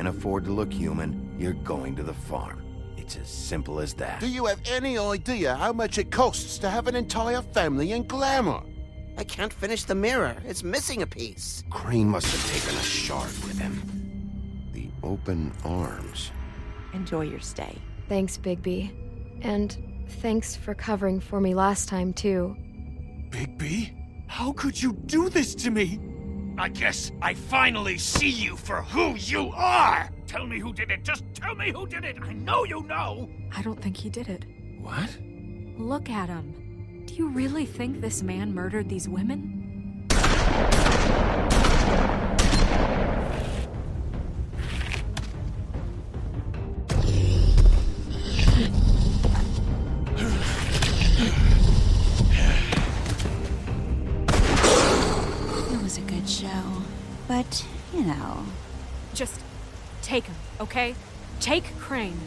can't afford to look human, you're going to the farm. It's as simple as that. Do you have any idea how much it costs to have an entire family in glamour? I can't finish the mirror. It's missing a piece. Crane must have taken a shard with him. The open arms. Enjoy your stay. Thanks, Bigby. And thanks for covering for me last time, too. Bigby? How could you do this to me? I guess I finally see you for who you are! Tell me who did it! Just tell me who did it! I know you know! I don't think he did it. What? Look at him. Do you really think this man murdered these women? It was a good show. But, you know... Just take him, okay? Take Crane.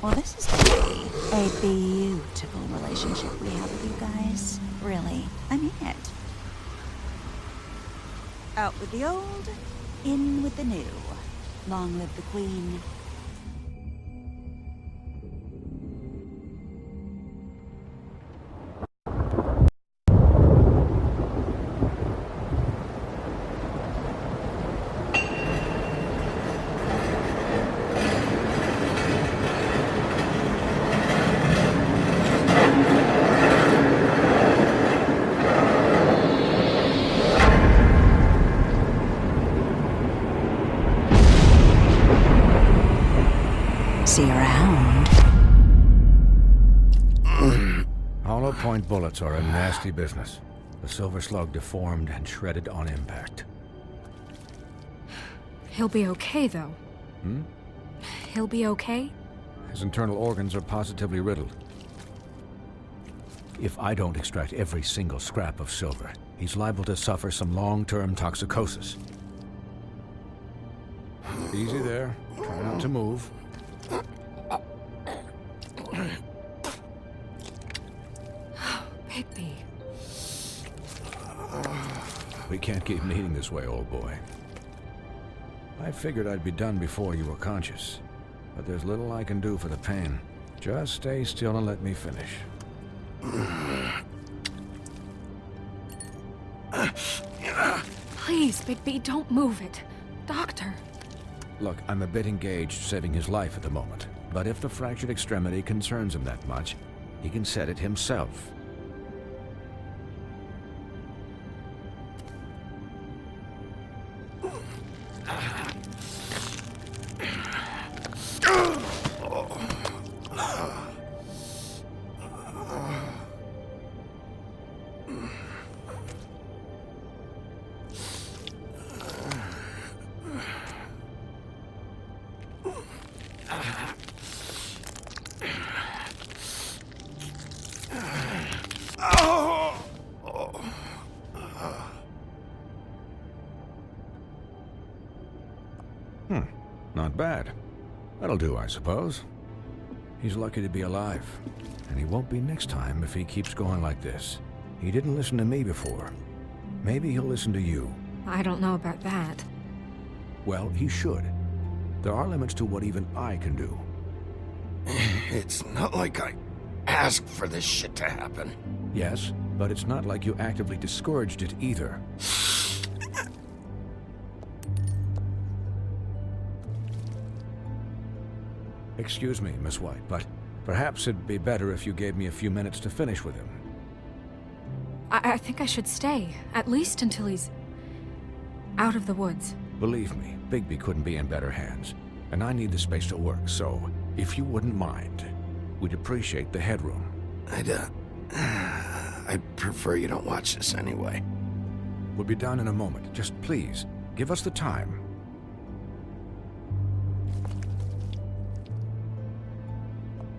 Well, this is gonna be a beautiful relationship we have with you guys. Really. I mean it. Out with the old, in with the new. Long live the Queen. See you around. Hollow point bullets are a nasty business. The silver slug deformed and shredded on impact. He'll be okay, though. Hmm? He'll be okay? His internal organs are positively riddled. If I don't extract every single scrap of silver, he's liable to suffer some long-term toxicosis. Easy there. Try not to move. Bigby. We can't keep meeting this way, old boy. I figured I'd be done before you were conscious, but there's little I can do for the pain. Just stay still and let me finish. Please, Bigby, don't move it. Doctor. Look, I'm a bit engaged saving his life at the moment, but if the fractured extremity concerns him that much, he can set it himself. Not bad. That'll do, I suppose. He's lucky to be alive, and he won't be next time if he keeps going like this. He didn't listen to me before. Maybe he'll listen to you. I don't know about that. Well, he should. There are limits to what even I can do. It's not like I asked for this shit to happen. Yes, but it's not like you actively discouraged it either. Excuse me, Miss White, but perhaps it'd be better if you gave me a few minutes to finish with him. I think I should stay, at least until he's out of the woods. Believe me, Bigby couldn't be in better hands, and I need the space to work, so if you wouldn't mind, we'd appreciate the headroom. I'd prefer you don't watch this anyway. We'll be done in a moment. Just please, give us the time.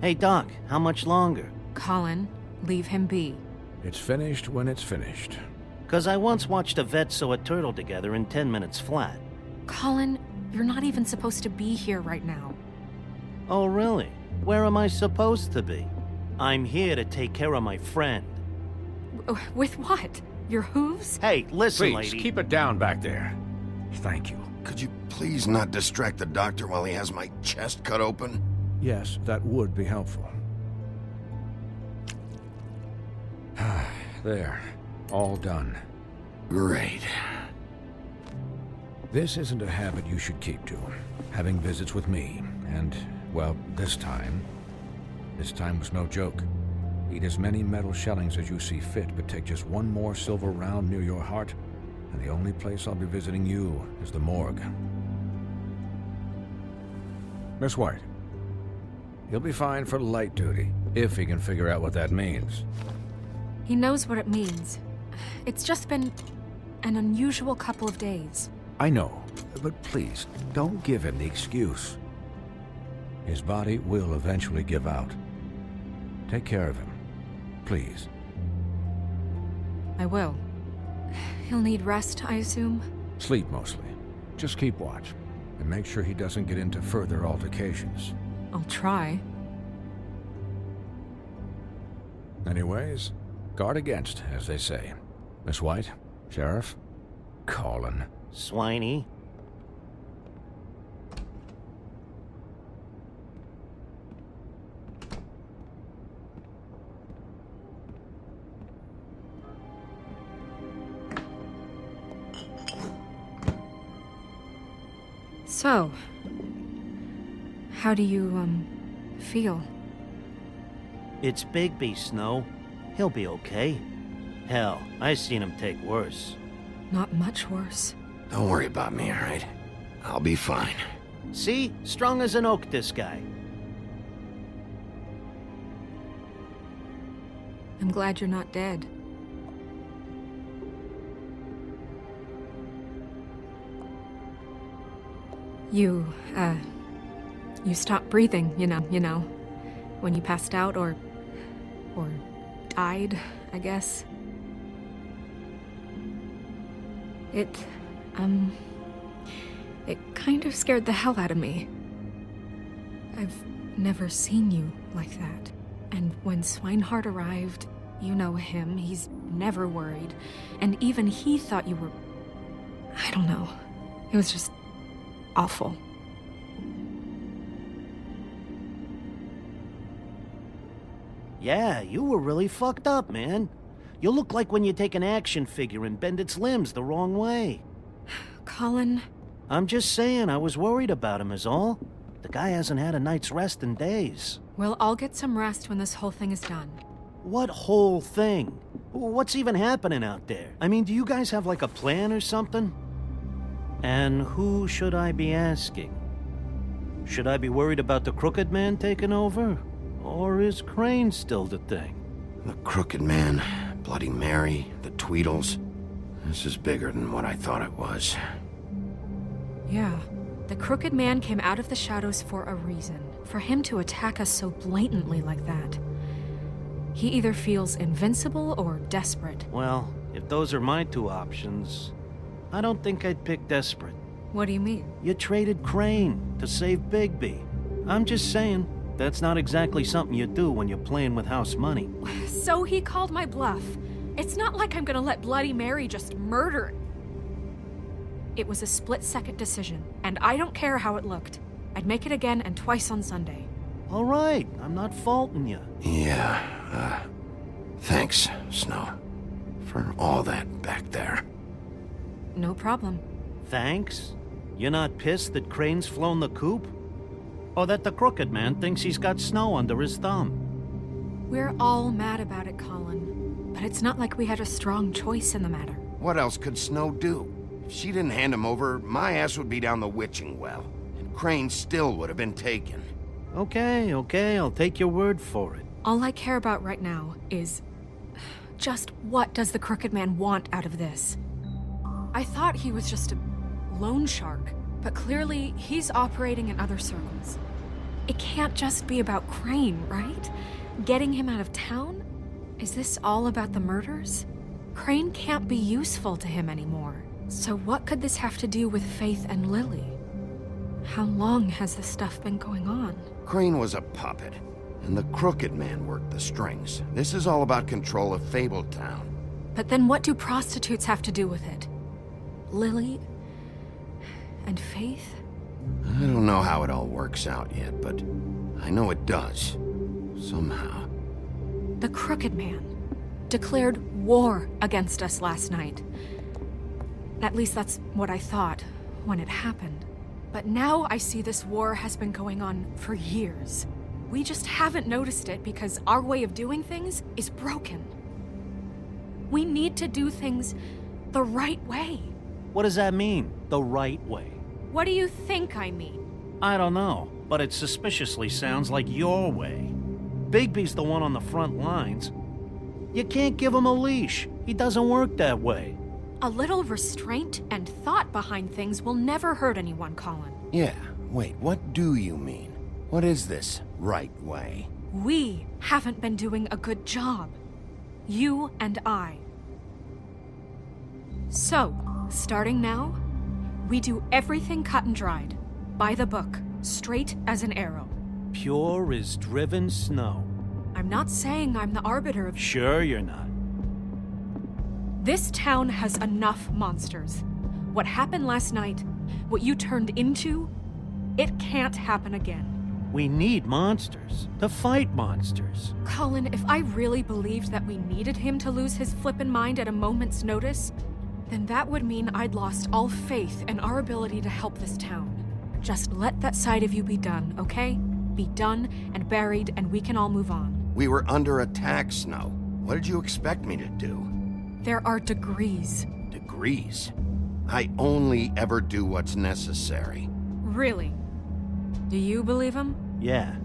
Hey, Doc, how much longer? Colin, leave him be. It's finished when it's finished. 'Cause I once watched a vet sew a turtle together in 10 minutes flat. Colin, you're not even supposed to be here right now. Oh, really? Where am I supposed to be? I'm here to take care of my friend. With what? Your hooves? Hey, listen, Please, lady. keep it down back there. Thank you. Could you please not distract the doctor while he has my chest cut open? Yes, that would be helpful. There. All done. Great. This isn't a habit you should keep to. Having visits with me, and, well, this time was no joke. Eat as many metal shellings as you see fit, but take just one more silver round near your heart, and the only place I'll be visiting you is the morgue. Miss White, he'll be fine for light duty, if he can figure out what that means. He knows what it means. It's just been an unusual couple of days. I know, but please, don't give him the excuse. His body will eventually give out. Take care of him, please. I will. He'll need rest, I assume? Sleep mostly. Just keep watch, and make sure he doesn't get into further altercations. I'll try. Anyways, guard against, as they say. Miss White, Sheriff, Colin. Swiney. So, how do you, feel? It's Bigby, Snow. He'll be okay. Hell, I seen him take worse. Not much worse. Don't worry about me, all right? I'll be fine. See? Strong as an oak, this guy. I'm glad you're not dead. You stopped breathing, you know, when you passed out or died, I guess. It kind of scared the hell out of me. I've never seen you like that. And when Swinehart arrived, you know him, he's never worried. And even he thought you were... I don't know. It was just awful. Yeah, you were really fucked up, man. You look like when you take an action figure and bend its limbs the wrong way. Colin... I'm just saying, I was worried about him is all. The guy hasn't had a night's rest in days. Well, I'll get some rest when this whole thing is done. What whole thing? What's even happening out there? I mean, do you guys have like a plan or something? And who should I be asking? Should I be worried about the Crooked Man taking over? Or is Crane still the thing? The Crooked Man, Bloody Mary, the Tweedles. This is bigger than what I thought it was. Yeah. The Crooked Man came out of the shadows for a reason. For him to attack us so blatantly like that. He either feels invincible or desperate. Well, if those are my two options, I don't think I'd pick desperate. What do you mean? You traded Crane to save Bigby. I'm just saying, that's not exactly something you do when you're playing with house money. So he called my bluff. It's not like I'm gonna let Bloody Mary just murder. It was a split-second decision, and I don't care how it looked. I'd make it again and twice on Sunday. All right, I'm not faulting you. Yeah, thanks, Snow, for all that back there. No problem. Thanks? You're not pissed that Crane's flown the coop? Or that the Crooked Man thinks he's got Snow under his thumb? We're all mad about it, Colin. But it's not like we had a strong choice in the matter. What else could Snow do? If she didn't hand him over, my ass would be down the witching well. And Crane still would have been taken. Okay, I'll take your word for it. All I care about right now is... just what does the Crooked Man want out of this? I thought he was just a loan shark, but clearly he's operating in other circles. It can't just be about Crane, right? Getting him out of town? Is this all about the murders? Crane can't be useful to him anymore. So what could this have to do with Faith and Lily? How long has this stuff been going on? Crane was a puppet, and the Crooked Man worked the strings. This is all about control of Fabletown. But then what do prostitutes have to do with it? Lily? and faith? I don't know how it all works out yet, but I know it does. Somehow. The Crooked Man declared war against us last night. At least that's what I thought when it happened. But now I see this war has been going on for years. We just haven't noticed it because our way of doing things is broken. We need to do things the right way. What does that mean, the right way? What do you think I mean? I don't know, but it suspiciously sounds like your way. Bigby's the one on the front lines. You can't give him a leash. He doesn't work that way. A little restraint and thought behind things will never hurt anyone, Colin. Yeah, wait, what do you mean? What is this right way? We haven't been doing a good job. You and I. So, starting now, we do everything cut and dried. By the book, straight as an arrow. Pure as driven snow. I'm not saying I'm the arbiter of... Sure you're not. This town has enough monsters. What happened last night, what you turned into, it can't happen again. We need monsters to fight monsters. Colin, if I really believed that we needed him to lose his flippin' mind at a moment's notice, then that would mean I'd lost all faith in our ability to help this town. Just let that side of you be done, okay? Be done and buried, and we can all move on. We were under attack, Snow. What did you expect me to do? There are degrees. Degrees? I only ever do what's necessary. Really? Do you believe him? Yeah,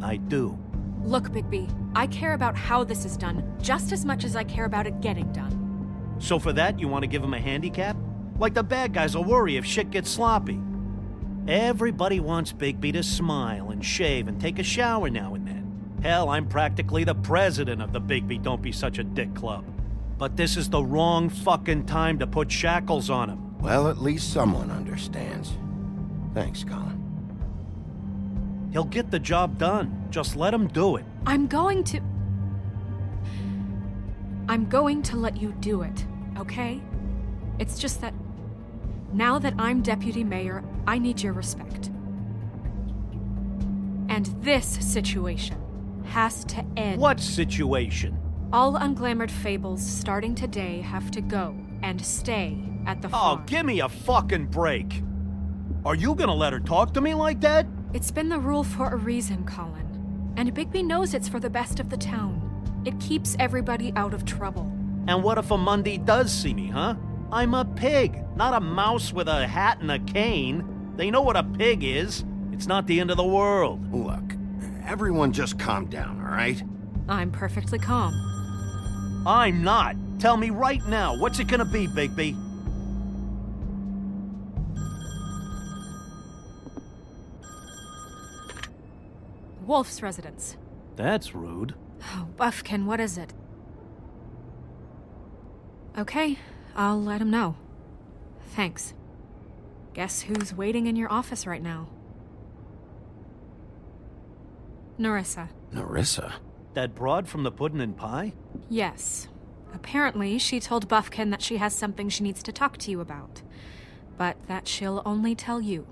I do. Look, Bigby, I care about how this is done just as much as I care about it getting done. So for that, you want to give him a handicap? Like the bad guys will worry if shit gets sloppy. Everybody wants Bigby to smile and shave and take a shower now and then. Hell, I'm practically the president of the Bigby Don't Be Such a Dick Club. But this is the wrong fucking time to put shackles on him. Well, at least someone understands. Thanks, Colin. He'll get the job done. Just let him do it. I'm going to let you do it, okay? It's just that now that I'm deputy mayor, I need your respect. And this situation has to end. What situation? All unglamored Fables starting today have to go and stay at the farm. Oh, give me a fucking break. Are you gonna let her talk to me like that? It's been the rule for a reason, Colin. And Bigby knows it's for the best of the town. It keeps everybody out of trouble. And what if a Mundy does see me, huh? I'm a pig, not a mouse with a hat and a cane. They know what a pig is. It's not the end of the world. Look, everyone just calm down, all right? I'm perfectly calm. I'm not. Tell me right now, what's it gonna be, Bigby? Wolf's residence. That's rude. Oh, Buffkin, what is it? Okay, I'll let him know. Thanks. Guess who's waiting in your office right now? Nerissa. Nerissa? That broad from the puddin' and pie? Yes. Apparently, she told Buffkin that she has something she needs to talk to you about. But that she'll only tell you.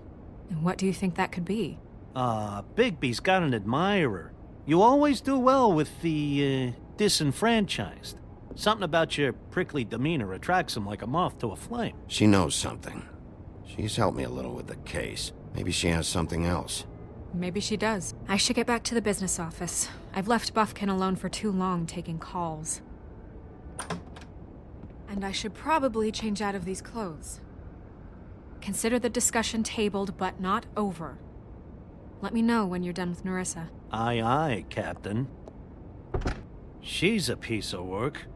And what do you think that could be? Bigby's got an admirer. You always do well with the, disenfranchised. Something about your prickly demeanor attracts him like a moth to a flame. She knows something. She's helped me a little with the case. Maybe she has something else. Maybe she does. I should get back to the business office. I've left Buffkin alone for too long taking calls. And I should probably change out of these clothes. Consider the discussion tabled, but not over. Let me know when you're done with Nerissa. Aye, aye, Captain. She's a piece of work.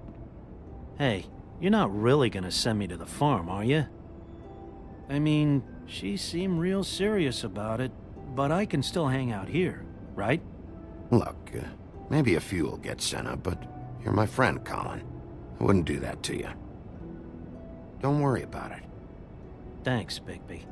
Hey, you're not really gonna send me to the farm, are you? I mean, she seemed real serious about it, but I can still hang out here, right? Look, maybe a few will get sent up, but you're my friend, Colin. I wouldn't do that to you. Don't worry about it. Thanks, Bigby.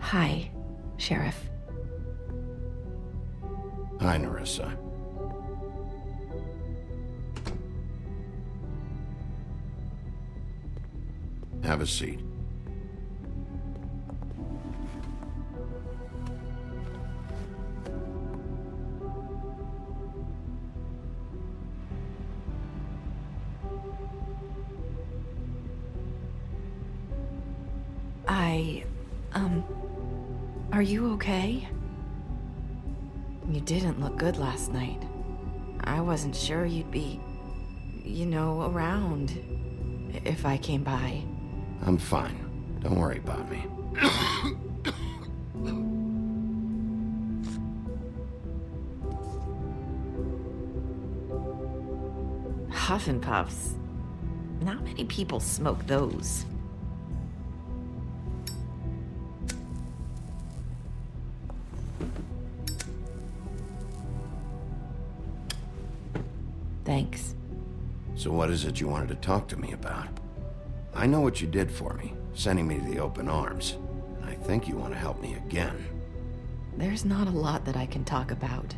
Hi, Sheriff. Hi, Nerissa. Have a seat. Are you okay? You didn't look good last night. I wasn't sure you'd be, around if I came by. I'm fine. Don't worry about me. Huff and Puffs. Not many people smoke those. Thanks. So what is it you wanted to talk to me about? I know what you did for me, sending me to the open arms. And I think you want to help me again. There's not a lot that I can talk about.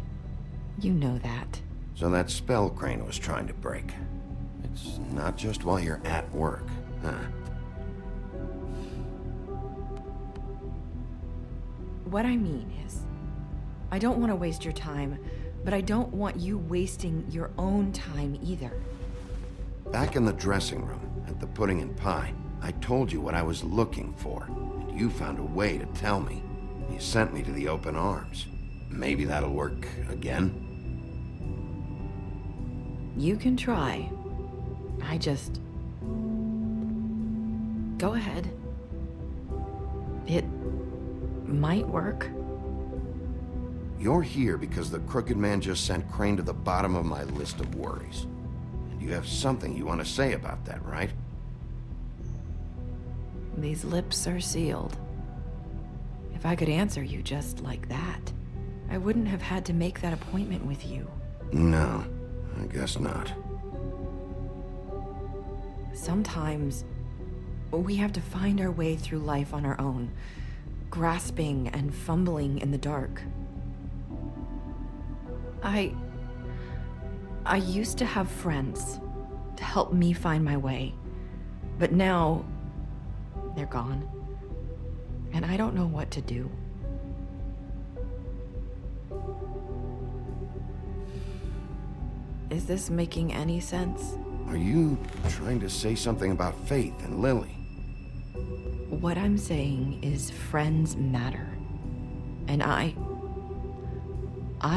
You know that. So that spell Crane was trying to break. It's not just while you're at work, huh? What I mean is, I don't want to waste your time, but I don't want you wasting your own time either. Back in the dressing room, at the pudding and pie, I told you what I was looking for, and you found a way to tell me. You sent me to the open arms. Maybe that'll work again? You can try. Go ahead. It might work. You're here because the Crooked Man just sent Crane to the bottom of my list of worries. And you have something you want to say about that, right? These lips are sealed. If I could answer you just like that, I wouldn't have had to make that appointment with you. No, I guess not. Sometimes, we have to find our way through life on our own, grasping and fumbling in the dark. I used to have friends to help me find my way, but now they're gone, and I don't know what to do. Is this making any sense? Are you trying to say something about Faith and Lily? What I'm saying is friends matter, and I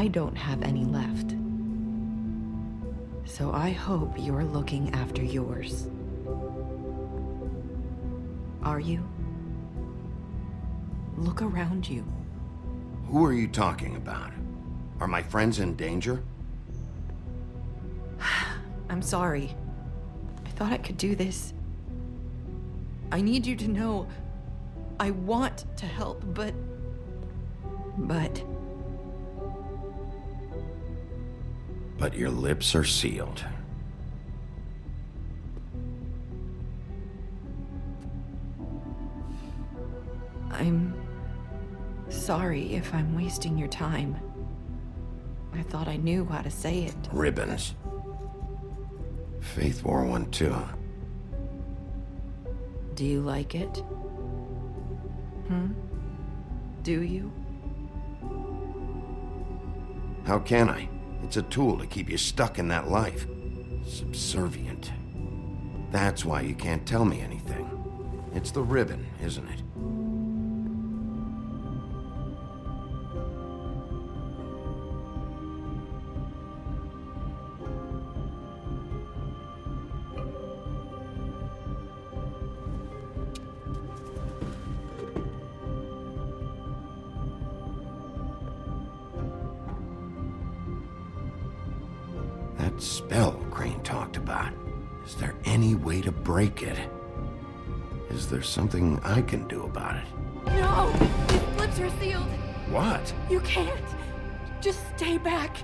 don't have any left. So I hope you're looking after yours. Are you? Look around you. Who are you talking about? Are my friends in danger? I'm sorry. I thought I could do this. I need you to know I want to help, but... But your lips are sealed. I'm sorry if I'm wasting your time. I thought I knew how to say it. Ribbons. Faith wore one too. Do you like it? Do you? How can I? It's a tool to keep you stuck in that life. Subservient. That's why you can't tell me anything. It's the ribbon, isn't it? That spell Crane talked about. Is there any way to break it? Is there something I can do about it? No! His lips are sealed! What? You can't! Just stay back!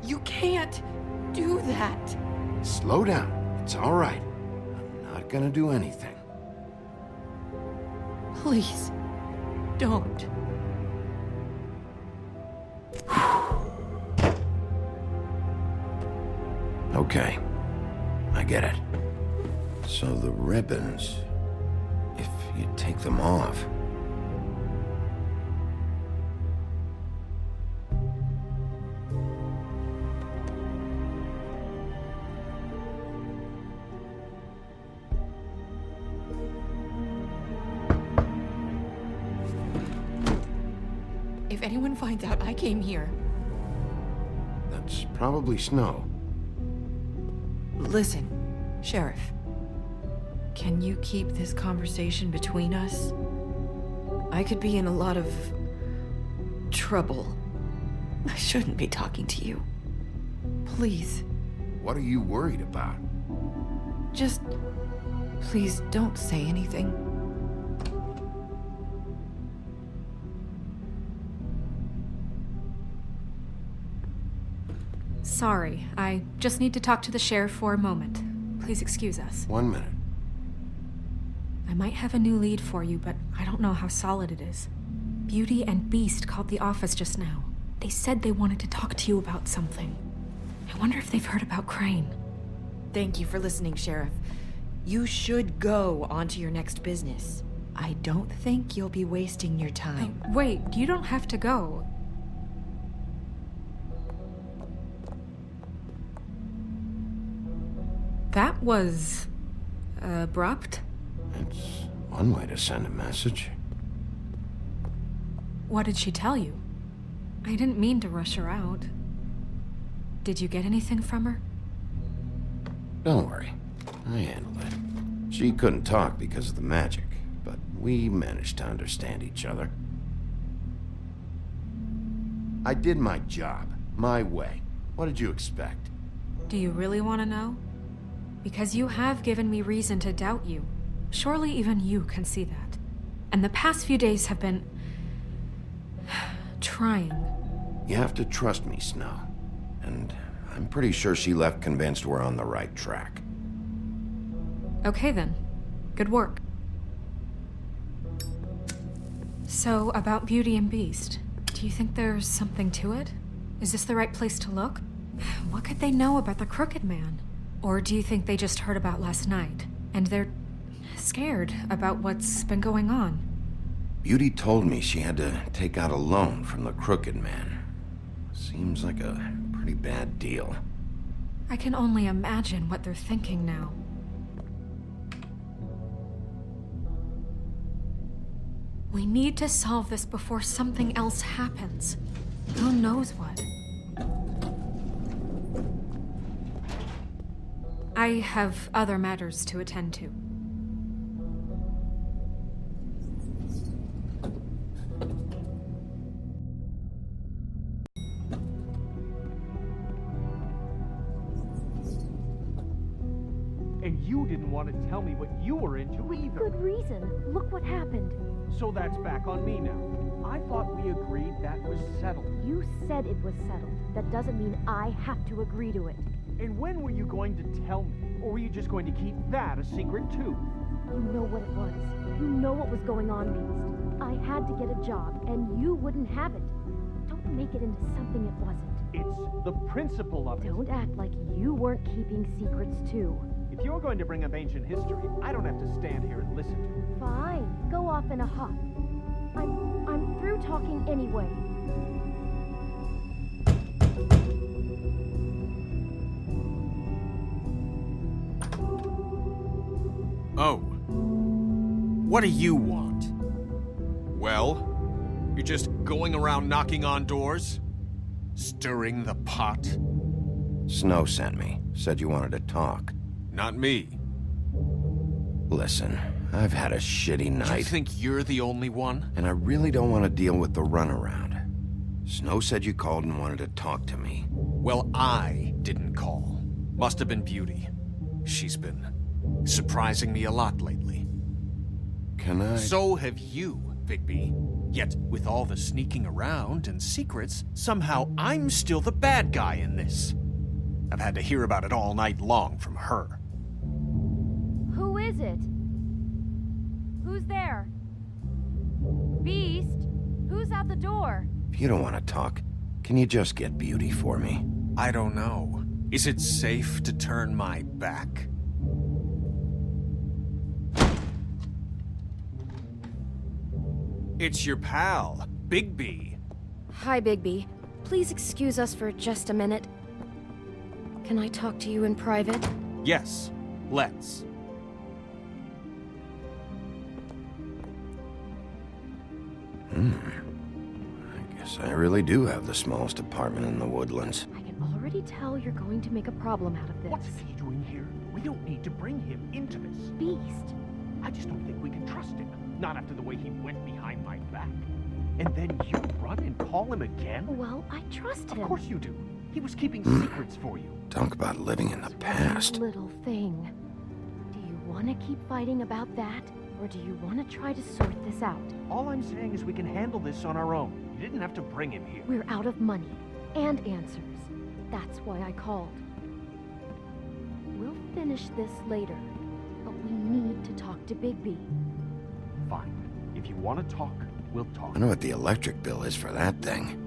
You can't do that! Slow down. It's all right. I'm not gonna do anything. Please, don't. Okay. I get it. So the ribbons... if you take them off... If anyone finds out I came here... That's probably Snow. Listen, Sheriff. Can you keep this conversation between us? I could be in a lot of... trouble. I shouldn't be talking to you. Please. What are you worried about? Just... please don't say anything. Sorry, I just need to talk to the sheriff for a moment. Please excuse us. 1 minute. I might have a new lead for you, but I don't know how solid it is. Beauty and Beast called the office just now. They said they wanted to talk to you about something. I wonder if they've heard about Crane. Thank you for listening, Sheriff. You should go on to your next business. I don't think you'll be wasting your time. Wait, you don't have to go. That was... abrupt? It's one way to send a message. What did she tell you? I didn't mean to rush her out. Did you get anything from her? Don't worry. I handled it. She couldn't talk because of the magic, but we managed to understand each other. I did my job, my way. What did you expect? Do you really want to know? Because you have given me reason to doubt you. Surely even you can see that. And the past few days have been... trying. You have to trust me, Snow. And I'm pretty sure she left convinced we're on the right track. Okay then. Good work. So, about Beauty and Beast, do you think there's something to it? Is this the right place to look? What could they know about the Crooked Man? Or do you think they just heard about last night, and they're scared about what's been going on? Beauty told me she had to take out a loan from the Crooked Man. Seems like a pretty bad deal. I can only imagine what they're thinking now. We need to solve this before something else happens. Who knows what? I have other matters to attend to. And you didn't want to tell me what you were into either. Good reason. Look what happened. So that's back on me now. I thought we agreed that was settled. You said it was settled. That doesn't mean I have to agree to it. And when were you going to tell me? Or were you just going to keep that a secret too? You know what it was. You know what was going on, Beast. I had to get a job, and you wouldn't have it. Don't make it into something it wasn't. It's the principle of it. Don't act like you weren't keeping secrets too. If you're going to bring up ancient history, I don't have to stand here and listen to it. Fine. Go off in a huff. I'm through talking anyway. Oh. What do you want? Well, you're just going around knocking on doors? Stirring the pot? Snow sent me. Said you wanted to talk. Not me. Listen, I've had a shitty night. You think you're the only one? And I really don't want to deal with the runaround. Snow said you called and wanted to talk to me. Well, I didn't call. Must have been Beauty. She's been surprising me a lot lately. Can I? So have you, Bigby. Yet, with all the sneaking around and secrets, somehow I'm still the bad guy in this. I've had to hear about it all night long from her. Who is it? Who's there? Beast? Who's at the door? If you don't want to talk, can you just get Beauty for me? I don't know. Is it safe to turn my back? It's your pal, Bigby. Hi, Bigby. Please excuse us for just a minute. Can I talk to you in private? Yes, let's. I guess I really do have the smallest apartment in the Woodlands. I can already tell you're going to make a problem out of this. What's he doing here? We don't need to bring him into this. Beast? I just don't think we can trust him. Not after the way he went behind my back. And then you run and call him again? Well, I trust him. Of course you do. He was keeping secrets for you. Talk about living in the past. Little thing. Do you want to keep fighting about that? Or do you want to try to sort this out? All I'm saying is we can handle this on our own. You didn't have to bring him here. We're out of money and answers. That's why I called. We'll finish this later, but we need to talk to Bigby. Fine. If you want to talk, we'll talk. I know what the electric bill is for that thing.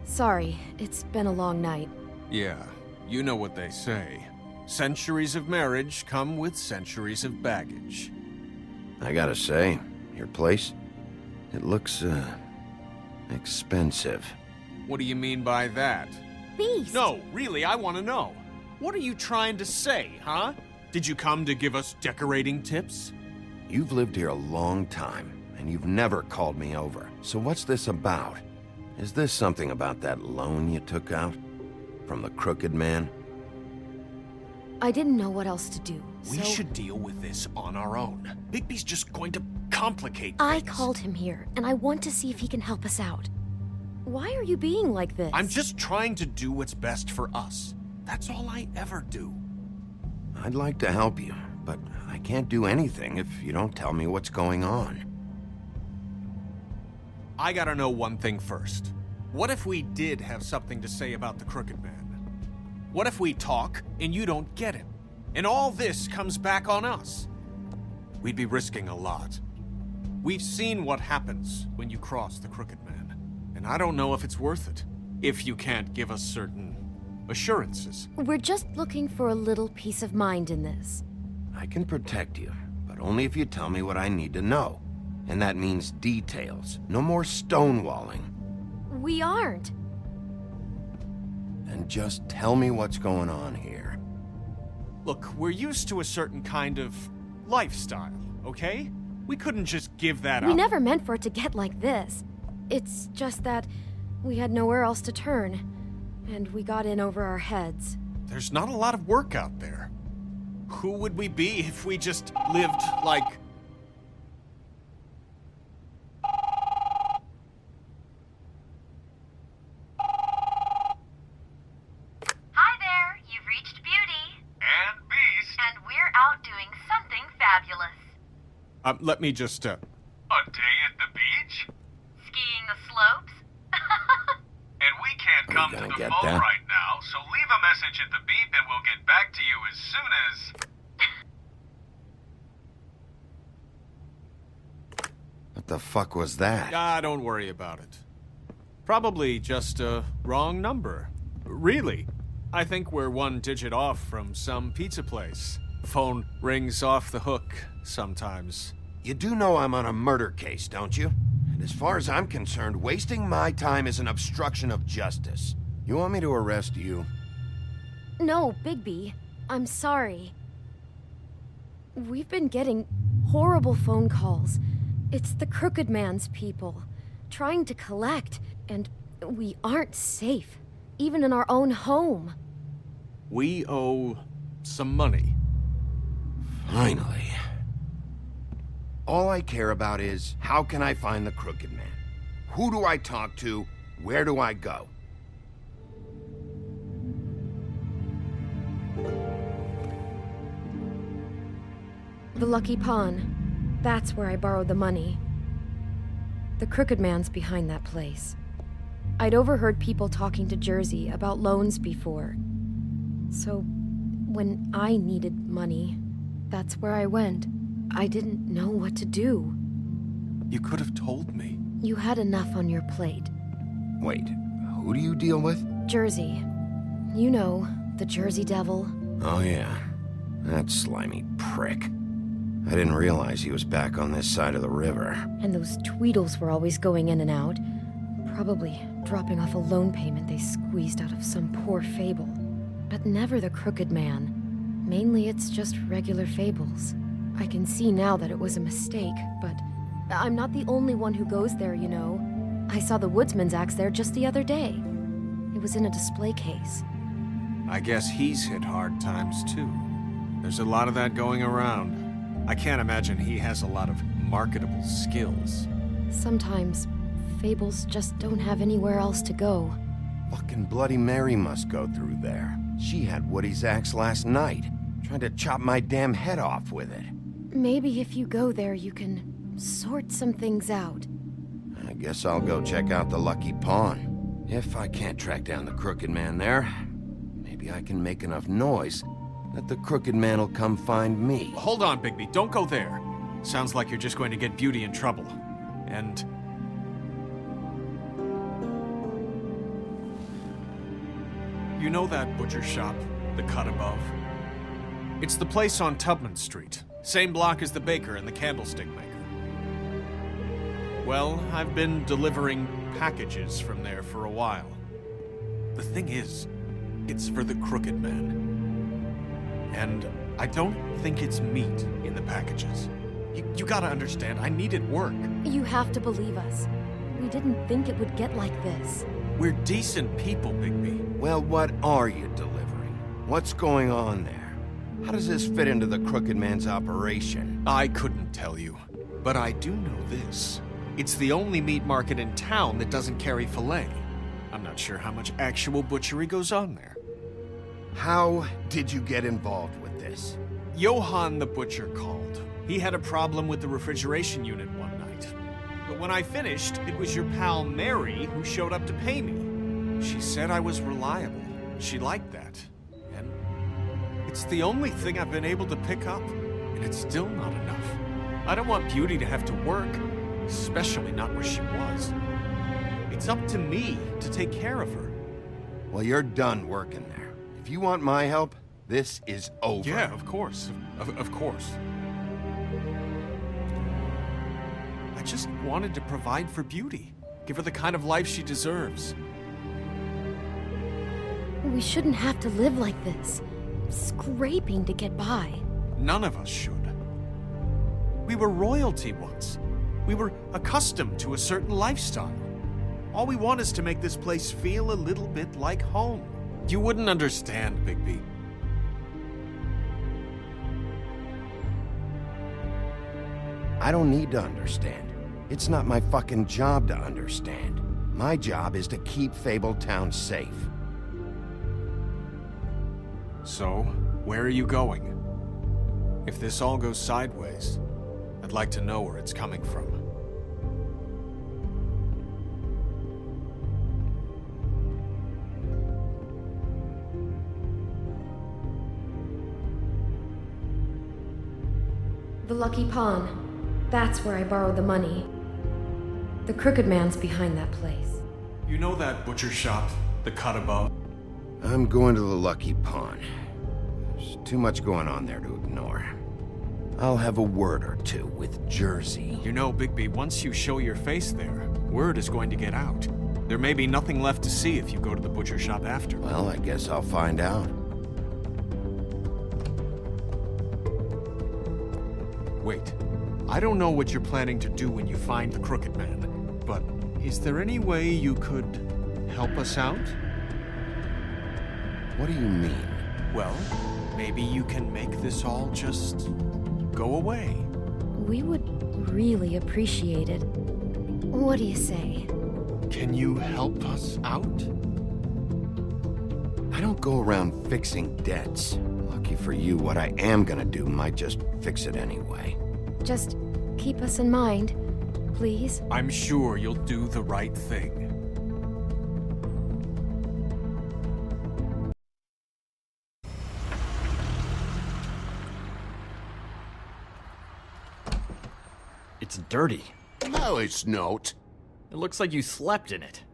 Sorry, it's been a long night. Yeah, you know what they say. Centuries of marriage come with centuries of baggage. I gotta say, your place, it looks, expensive. What do you mean by that? Beast! No, really, I want to know. What are you trying to say, huh? Did you come to give us decorating tips? You've lived here a long time, and you've never called me over. So what's this about? Is this something about that loan you took out? From the crooked man? I didn't know what else to do, We so should deal with this on our own. Bigby's just going to complicate I things. called him here, and I want to see if he can help us out. Why are you being like this? I'm just trying to do what's best for us. That's all I ever do. I'd like to help you, but I can't do anything if you don't tell me what's going on. I gotta know one thing first. What if we did have something to say about the Crooked Man? What if we talk and you don't get him? And all this comes back on us? We'd be risking a lot. We've seen what happens when you cross the Crooked Man. And I don't know if it's worth it, if you can't give us certain assurances. We're just looking for a little peace of mind in this. I can protect you, but only if you tell me what I need to know. And that means details. No more stonewalling. We aren't. And just tell me what's going on here. Look, we're used to a certain kind of lifestyle, okay? We couldn't just give that up. We never meant for it to get like this. It's just that we had nowhere else to turn, and we got in over our heads. There's not a lot of work out there. Who would we be if we just lived like... Hi there, you've reached Beauty. And Beast. And we're out doing something fabulous. Let me just, A day at the beach? Skiing the slopes? And we can't Are you come to gonna the get phone that? right now, so leave a message at the beep and we'll get back to you as soon as... What the fuck was that? don't worry about it. Probably just a wrong number. Really. I think we're one digit off from some pizza place. Phone rings off the hook sometimes. You do know I'm on a murder case, don't you? And as far as I'm concerned, wasting my time is an obstruction of justice. You want me to arrest you? No, Bigby. I'm sorry. We've been getting horrible phone calls. It's the Crooked Man's people, trying to collect, and we aren't safe, even in our own home. We owe some money. Finally. All I care about is, how can I find the Crooked Man? Who do I talk to? Where do I go? The Lucky Pawn. That's where I borrowed the money. The Crooked Man's behind that place. I'd overheard people talking to Jersey about loans before. So, when I needed money, That's where I went. I didn't know what to do. You could have told me. You had enough on your plate. Wait, who do you deal with? Jersey. You know, the Jersey Devil. Oh yeah, that slimy prick. I didn't realize he was back on this side of the river. And those Tweedles were always going in and out. Probably dropping off a loan payment they squeezed out of some poor Fable. But never the Crooked Man. Mainly it's just regular Fables. I can see now that it was a mistake, but I'm not the only one who goes there, you know. I saw the Woodsman's axe there just the other day. It was in a display case. I guess he's hit hard times too. There's a lot of that going around. I can't imagine he has a lot of marketable skills. Sometimes, Fables just don't have anywhere else to go. Fucking Bloody Mary must go through there. She had Woody's axe last night. Tried to chop my damn head off with it. Maybe if you go there, you can sort some things out. I guess I'll go check out the Lucky Pawn. If I can't track down the Crooked Man there, maybe I can make enough noise that the Crooked Man will come find me. Hold on, Bigby. Don't go there. Sounds like you're just going to get Beauty in trouble. And... you know that butcher shop, the cut above? It's the place on Tubman Street. Same block as the baker and the candlestick maker. Well, I've been delivering packages from there for a while. The thing is, it's for the Crooked Man. And I don't think it's meat in the packages. You gotta understand, I needed work. You have to believe us. We didn't think it would get like this. We're decent people, Bigby. Well, what are you delivering? What's going on there? How does this fit into the Crooked Man's operation? I couldn't tell you, but I do know this. It's the only meat market in town that doesn't carry filet. I'm not sure how much actual butchery goes on there. How did you get involved with this? Johann the butcher called. He had a problem with the refrigeration unit one night. But when I finished, it was your pal Mary who showed up to pay me. She said I was reliable. She liked that. And it's the only thing I've been able to pick up, and it's still not enough. I don't want Beauty to have to work, especially not where she was. It's up to me to take care of her. Well, you're done working there. If you want my help, this is over. Yeah, of course. Of course. I just wanted to provide for Beauty. Give her the kind of life she deserves. We shouldn't have to live like this. Scraping to get by. None of us should. We were royalty once. We were accustomed to a certain lifestyle. All we want is to make this place feel a little bit like home. You wouldn't understand, Bigby. I don't need to understand. It's not my fucking job to understand. My job is to keep Fabletown safe. So, where are you going? If this all goes sideways, I'd like to know where it's coming from. The Lucky Pawn. That's where I borrowed the money. The Crooked Man's behind that place. You know that butcher shop, the cut above? I'm going to the Lucky Pawn. There's too much going on there to ignore. I'll have a word or two with Jersey. You know, Bigby, once you show your face there, word is going to get out. There may be nothing left to see if you go to the butcher shop after. Well, I guess I'll find out. Wait. I don't know what you're planning to do when you find the Crooked Man, but is there any way you could help us out? What do you mean? Well, maybe you can make this all just go away. We would really appreciate it. What do you say? Can you help us out? I don't go around fixing debts. Lucky for you, what I am gonna do might just fix it anyway. Just keep us in mind, please. I'm sure you'll do the right thing. It's dirty. No, it's not. It looks like you slept in it.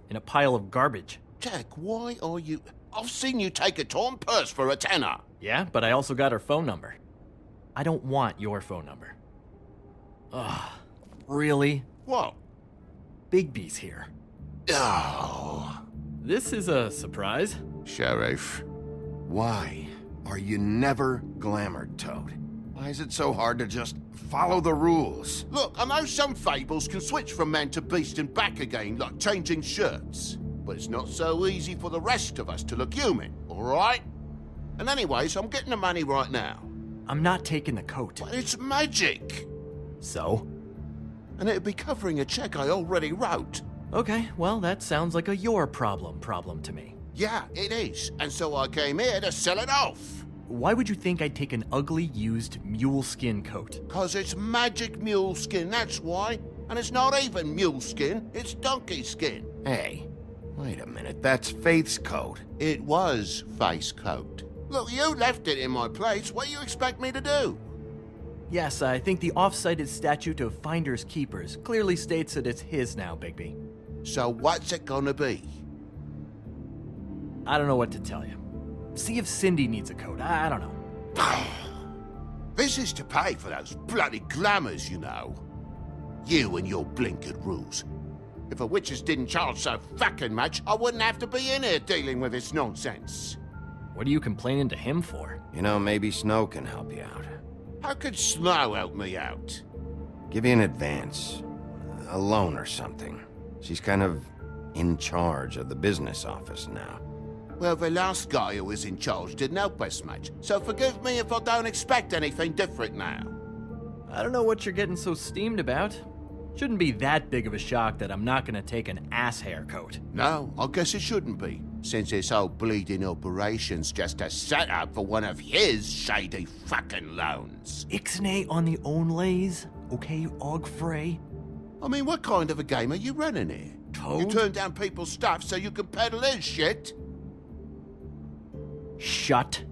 In a pile of garbage. Jack, why are you... I've seen you take a torn purse for a tenner. Yeah, but I also got her phone number. I don't want your phone number. Ugh. Really? What? Bigby's here. Oh. This is a surprise. Sheriff. Why are you never glamored, Toad? Why is it so hard to just follow the rules? Look, I know some fables can switch from man to beast and back again, like changing shirts. But it's not so easy for the rest of us to look human, alright? And anyways, I'm getting the money right now. I'm not taking the coat. But it's magic! So? And it'd be covering a check I already wrote. Okay, well, that sounds like a your problem to me. Yeah, it is. And so I came here to sell it off. Why would you think I'd take an ugly, used mule skin coat? 'Cause it's magic mule skin, that's why. And it's not even mule skin, it's donkey skin. Hey, wait a minute, that's Faith's coat. It was Faith's coat. Look, you left it in my place. What do you expect me to do? Yes, I think the off-cited statute of Finders Keepers clearly states that it's his now, Bigby. So what's it gonna be? I don't know what to tell you. See if Cindy needs a coat. I don't know. This is to pay for those bloody glamours, you know. You and your blinkered rules. If the witches didn't charge so fucking much, I wouldn't have to be in here dealing with this nonsense. What are you complaining to him for? You know, maybe Snow can help you out. How could Snow help me out? Give you an advance. A loan or something. She's kind of in charge of the business office now. Well, the last guy who was in charge didn't help us much, so forgive me if I don't expect anything different now. I don't know what you're getting so steamed about. Shouldn't be that big of a shock that I'm not gonna take an ass haircoat. No, I guess it shouldn't be, since this whole bleeding operation's just a setup for one of his shady fucking loans. Ixnay on the own lays, okay, Og Frey? I mean, what kind of a game are you running here? Toad? You turn down people's stuff so you can peddle his shit? Shut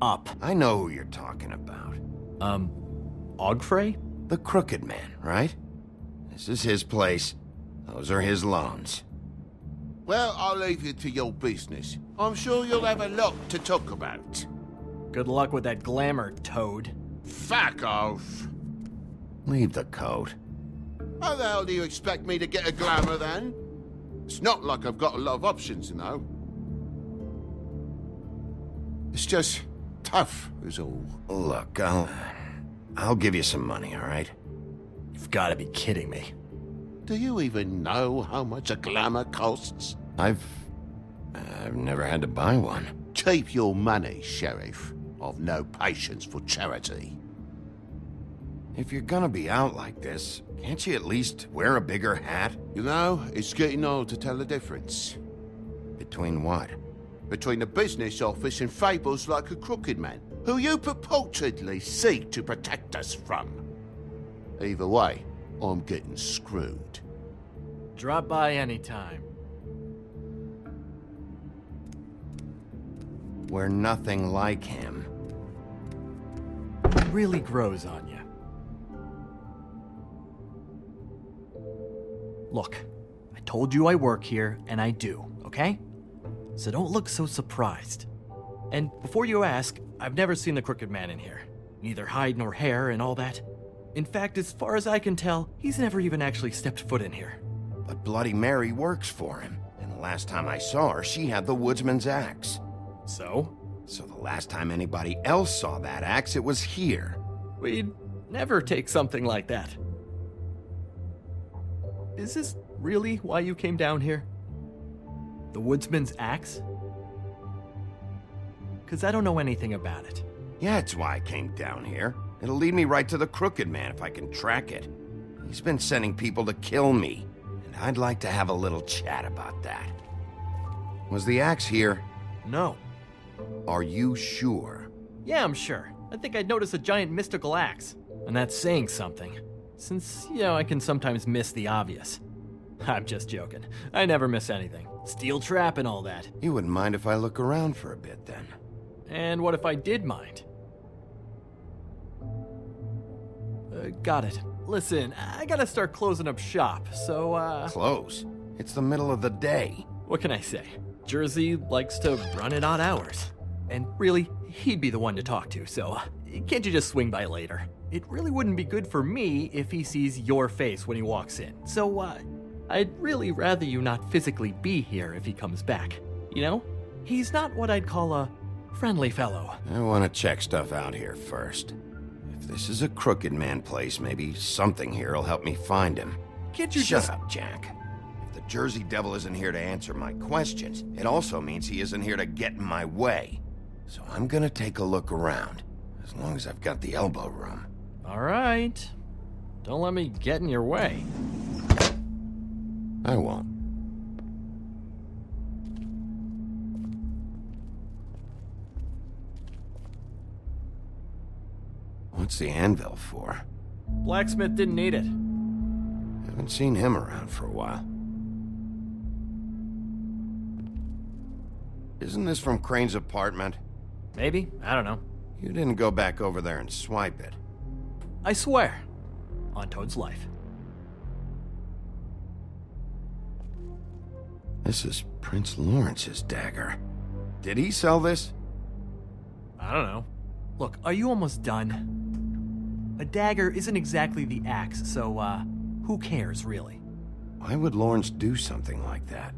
up. I know who you're talking about. Og Frey? The Crooked Man, right? This is his place. Those are his loans. Well, I'll leave you to your business. I'm sure you'll have a lot to talk about. Good luck with that glamour, Toad. Fuck off. Leave the coat. How the hell do you expect me to get a glamour then? It's not like I've got a lot of options, you know. It's just tough, is all. Look, I'll give you some money, all right? You've got to be kidding me. Do you even know how much a glamour costs? I've never had to buy one. Keep your money, Sheriff. I've no patience for charity. If you're gonna be out like this, can't you at least wear a bigger hat? You know, it's getting old to tell the difference. Between what? Between the business office and fables like a Crooked Man, who you purportedly seek to protect us from. Either way, I'm getting screwed. Drop by anytime. We're nothing like him. It really grows on you. Look, I told you I work here, and I do, okay? So don't look so surprised. And before you ask, I've never seen the Crooked Man in here. Neither hide nor hair and all that. In fact, as far as I can tell, he's never even actually stepped foot in here. But Bloody Mary works for him. And the last time I saw her, she had the woodsman's axe. So? So the last time anybody else saw that axe, it was here. We'd never take something like that. Is this really why you came down here? The woodsman's axe? 'Cause I don't know anything about it. Yeah, it's why I came down here. It'll lead me right to the Crooked Man if I can track it. He's been sending people to kill me, and I'd like to have a little chat about that. Was the axe here? No. Are you sure? Yeah, I'm sure. I think I'd noticed a giant mystical axe. And that's saying something. Since, I can sometimes miss the obvious. I'm just joking. I never miss anything. Steel trap and all that. You wouldn't mind if I look around for a bit, then? And what if I did mind? Got it. Listen, I gotta start closing up shop, so, Close? It's the middle of the day. what can I say? Jersey likes to run at odd hours. And really, he'd be the one to talk to, so can't you just swing by later? It really wouldn't be good for me if he sees your face when he walks in, so, I'd really rather you not physically be here if he comes back. You know? He's not what I'd call a friendly fellow. I want to check stuff out here first. If this is a crooked man place, maybe something here will help me find him. Can't you Shut just... up, Jack. If the Jersey Devil isn't here to answer my questions, it also means he isn't here to get in my way. So I'm gonna take a look around, as long as I've got the elbow room. All right. Don't let me get in your way. I won't. What's the anvil for? Blacksmith didn't need it. Haven't seen him around for a while. Isn't this from Crane's apartment? Maybe. I don't know. You didn't go back over there and swipe it. I swear. On Toad's life. This is Prince Lawrence's dagger. Did he sell this? I don't know. Look, are you almost done? A dagger isn't exactly the axe, so, who cares, really? Why would Lawrence do something like that?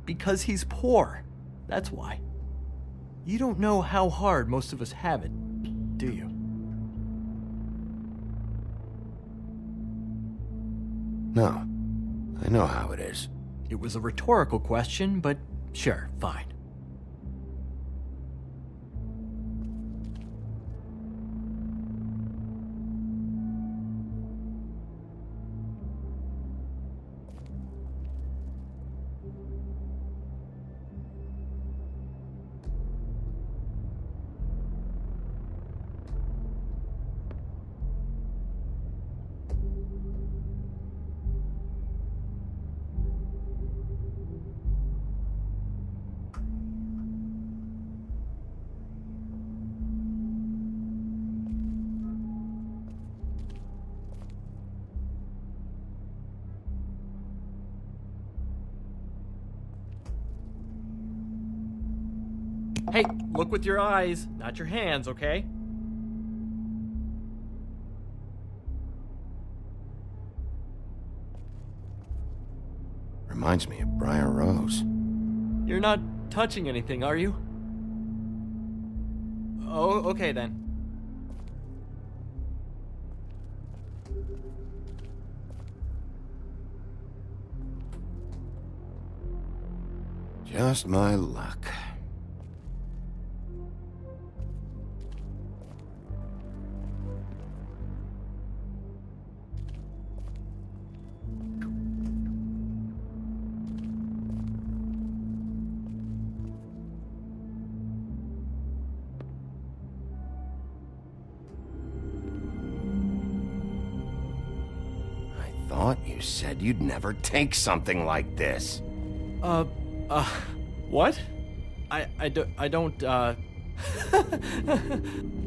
Because he's poor. That's why. You don't know how hard most of us have it, do you? No. I know how it is. It was a rhetorical question, but sure, fine. Hey, look with your eyes, not your hands, okay? Reminds me of Briar Rose. You're not touching anything, are you? Oh, okay then. Just my luck. I thought you said you'd never take something like this. What? I don't,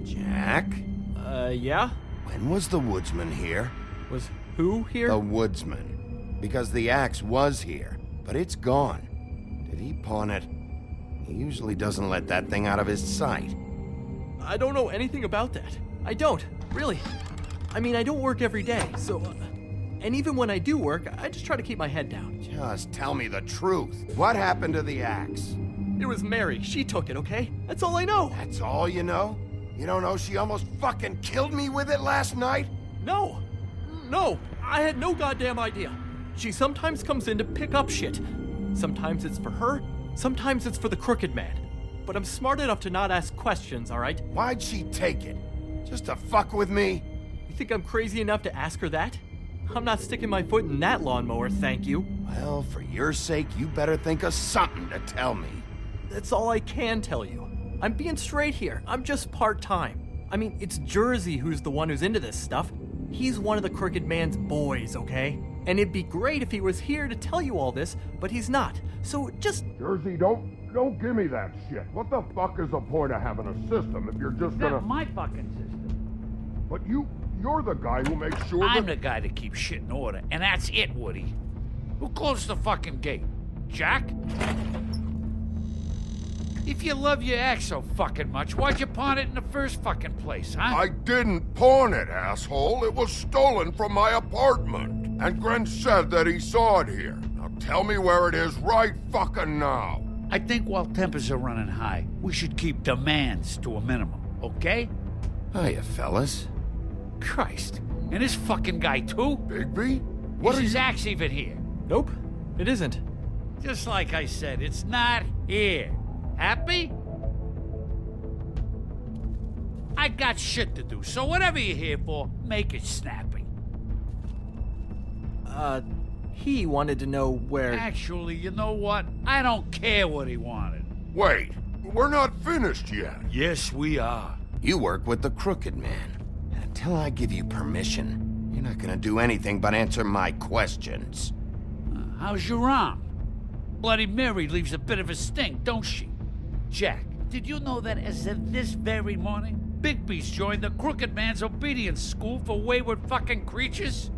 Jack? Yeah? When was the woodsman here? Was who here? The woodsman. Because the axe was here, but it's gone. Did he pawn it? He usually doesn't let that thing out of his sight. I don't know anything about that. I don't, really. I mean, I don't work every day, so... and even when I do work, I just try to keep my head down. Just tell me the truth. What happened to the axe? It was Mary. She took it, okay? That's all I know. That's all you know? You don't know she almost fucking killed me with it last night? No. No. I had no goddamn idea. She sometimes comes in to pick up shit. Sometimes it's for her. Sometimes it's for the Crooked Man. But I'm smart enough to not ask questions, all right? Why'd she take it? Just to fuck with me? You think I'm crazy enough to ask her that? I'm not sticking my foot in that lawnmower, thank you. Well, for your sake, you better think of something to tell me. That's all I can tell you. I'm being straight here. I'm just part-time. I mean, it's Jersey who's the one who's into this stuff. He's one of the Crooked Man's boys, okay? And it'd be great if he was here to tell you all this, but he's not. So just... Jersey, don't give me that shit. What the fuck is the point of having a system if you're just gonna... That's my fucking system. But you You're the guy who makes sure I'm the guy that keeps shit in order, and that's it, Woody. Who closed the fucking gate? Jack? If you love your ex so fucking much, why'd you pawn it in the first fucking place, huh? I didn't pawn it, asshole. It was stolen from my apartment. And Gren said that he saw it here. Now tell me where it is right fucking now. I think while tempers are running high, we should keep demands to a minimum, okay? Hiya, fellas. Christ. And this fucking guy, too? Bigby? What is his axe even here? Nope, it isn't. Just like I said, it's not here. Happy? I got shit to do, so whatever you're here for, make it snappy. He wanted to know where... Actually, you know what? I don't care what he wanted. Wait, we're not finished yet. Yes, we are. You work with the Crooked Man. And until I give you permission, you're not gonna do anything but answer my questions. How's your arm? Bloody Mary leaves a bit of a stink, don't she? Jack, did you know that as of this very morning, Bigby's joined the Crooked Man's obedience school for wayward fucking creatures?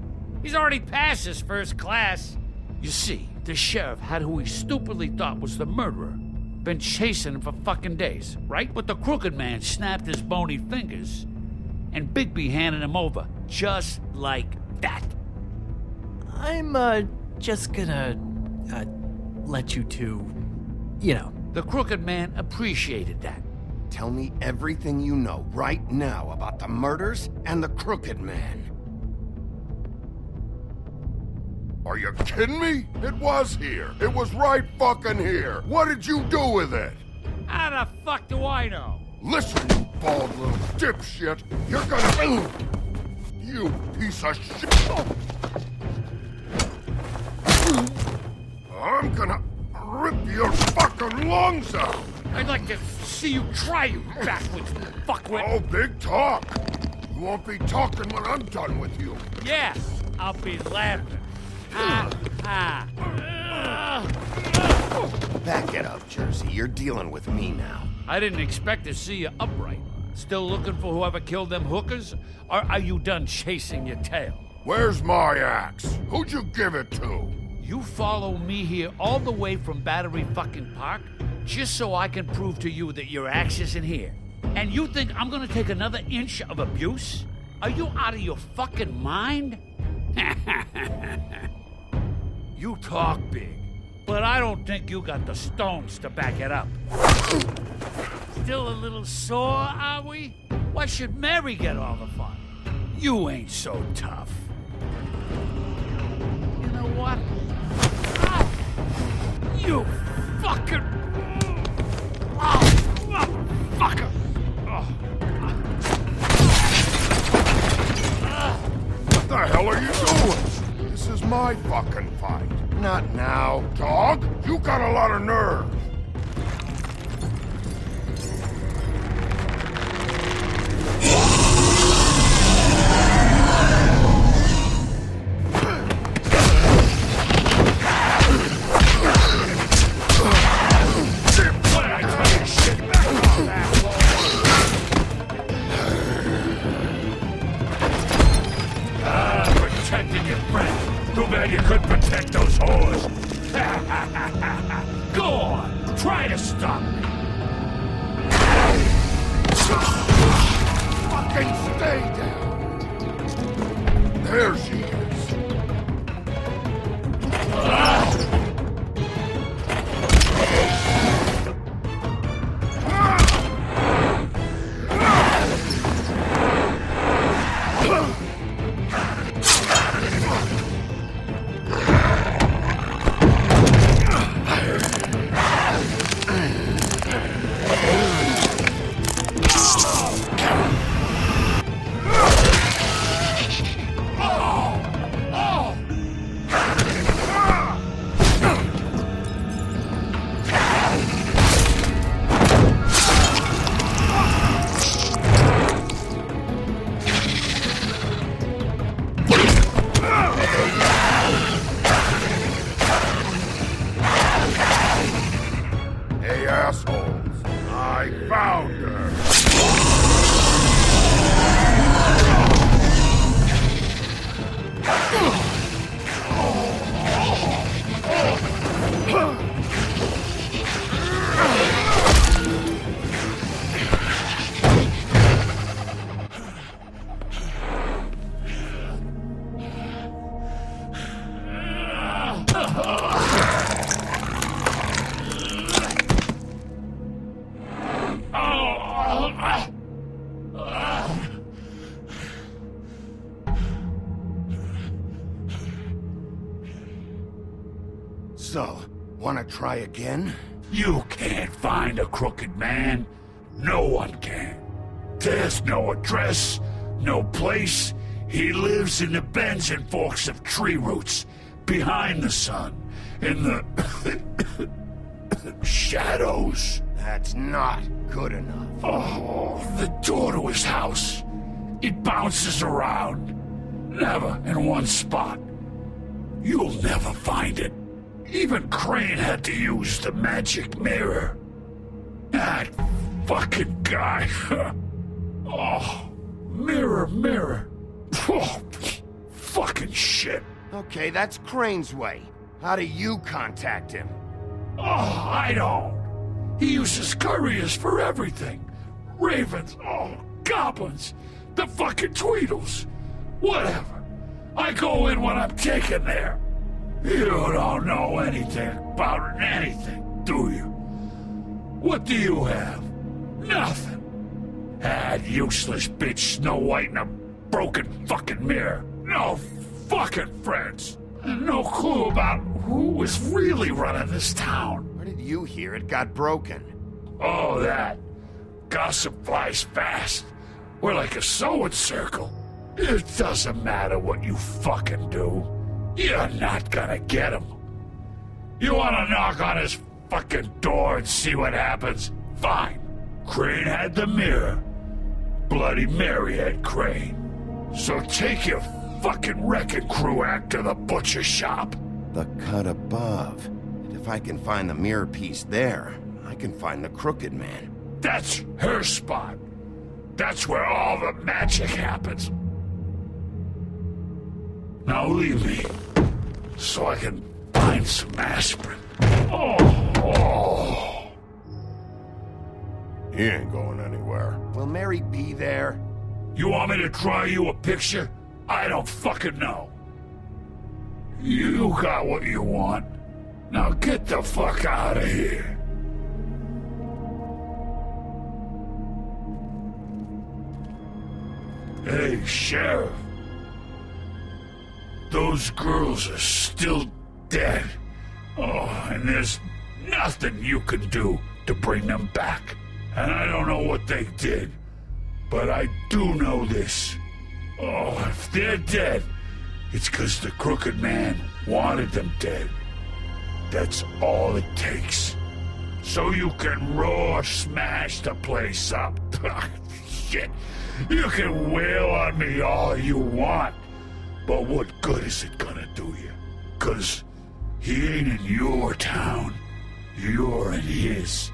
He's already passed his first class. You see, the sheriff had who he stupidly thought was the murderer. Been chasing him for fucking days, right? But the Crooked Man snapped his bony fingers, and Bigby handed him over, just like that. I'm, just gonna, let you two, you know. The Crooked Man appreciated that. Tell me everything you know right now about the murders and the Crooked Man. Are you kidding me? It was here. It was right fucking here. What did you do with it? How the fuck do I know? Listen, you bald little dipshit. You're gonna... You piece of shit. I'm gonna rip your fucking lungs out. I'd like to see you try, you backwards fuckwit. Oh, big talk. You won't be talking when I'm done with you. Yeah, I'll be laughing. Back it up, Jersey. You're dealing with me now. I didn't expect to see you upright. Still looking for whoever killed them hookers? Or are you done chasing your tail? Where's my axe? Who'd you give it to? You follow me here all the way from Battery fucking Park just so I can prove to you that your axe isn't here. And you think I'm gonna take another inch of abuse? Are you out of your fucking mind? You talk big, but I don't think you got the stones to back it up. Still a little sore, are we? Why should Mary get all the fun? You ain't so tough. You know what? Ah, you fucking... Oh, fucker! What the hell are you doing? This is my fucking fight. Not now. Dog, you got a lot of nerve. Protecting your friend. Too bad you couldn't protect those whores. Go on, try to stop me. Fucking stay down. There she is. Wanna try again? You can't find a crooked man. No one can. There's no address, no place. He lives in the bends and forks of tree roots, behind the sun, in the shadows. That's not good enough. Oh, the door to his house. It bounces around. Never in one spot. You'll never find it. Even Crane had to use the magic mirror. That fucking guy. Oh, mirror, mirror. Oh, fucking shit. Okay, that's Crane's way. How do you contact him? Oh, I don't. He uses couriers for everything. Ravens, oh, goblins, the fucking Tweedles. Whatever. I go in when I'm taken there. You don't know anything about anything, do you? What do you have? Nothing. That useless bitch Snow White and a broken fucking mirror. No fucking friends. And no clue about who was really running this town. Where did you hear it got broken? Oh, that. Gossip flies fast. We're like a sewing circle. It doesn't matter what you fucking do. You're not gonna get him. You wanna knock on his fucking door and see what happens? Fine. Crane had the mirror. Bloody Mary had Crane. So take your fucking wrecking crew act to the butcher shop. The cut above. And if I can find the mirror piece there, I can find the Crooked Man. That's her spot. That's where all the magic happens. Now leave me, so I can find some aspirin. Oh. He ain't going anywhere. Will Mary be there? You want me to draw you a picture? I don't fucking know. You got what you want. Now get the fuck out of here. Hey, Sheriff. Those girls are still dead. Oh, and there's nothing you can do to bring them back. And I don't know what they did, but I do know this. Oh, if they're dead, it's 'cause the Crooked Man wanted them dead. That's all it takes. So you can roar smash the place up. Shit, you can wail on me all you want. But what good is it gonna do you? 'Cause he ain't in your town. You're in his.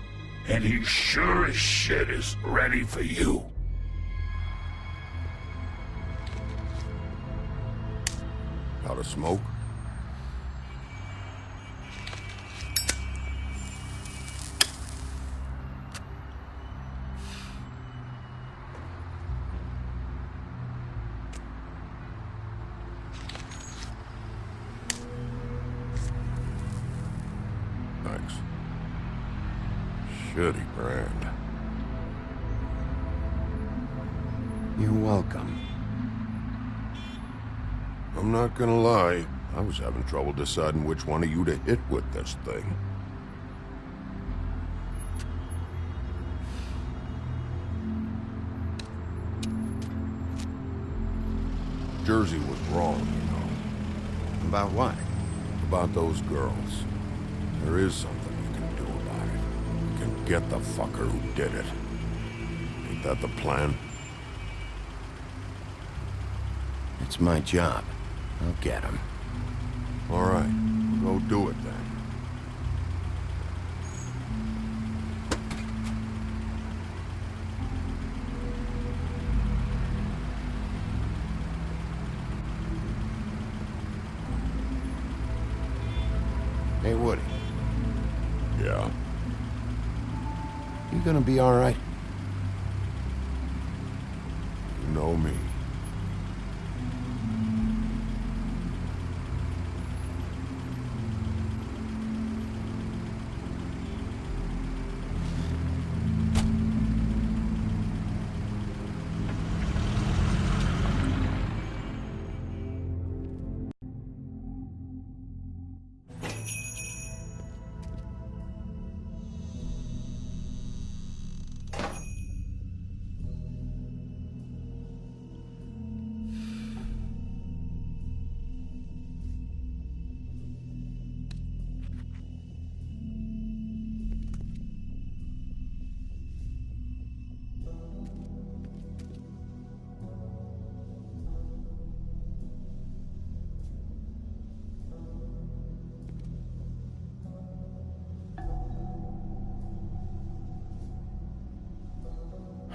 And he sure as shit is ready for you. Got a smoke? Thanks. Shitty brand. You're welcome. I'm not gonna lie, I was having trouble deciding which one of you to hit with this thing. Jersey was wrong, you know. About what? About those girls. There is something you can do about it. You can get the fucker who did it. Ain't that the plan? It's my job. I'll get him. All right, go do it then. Hey, Woody. Yeah? You gonna be all right? You know me.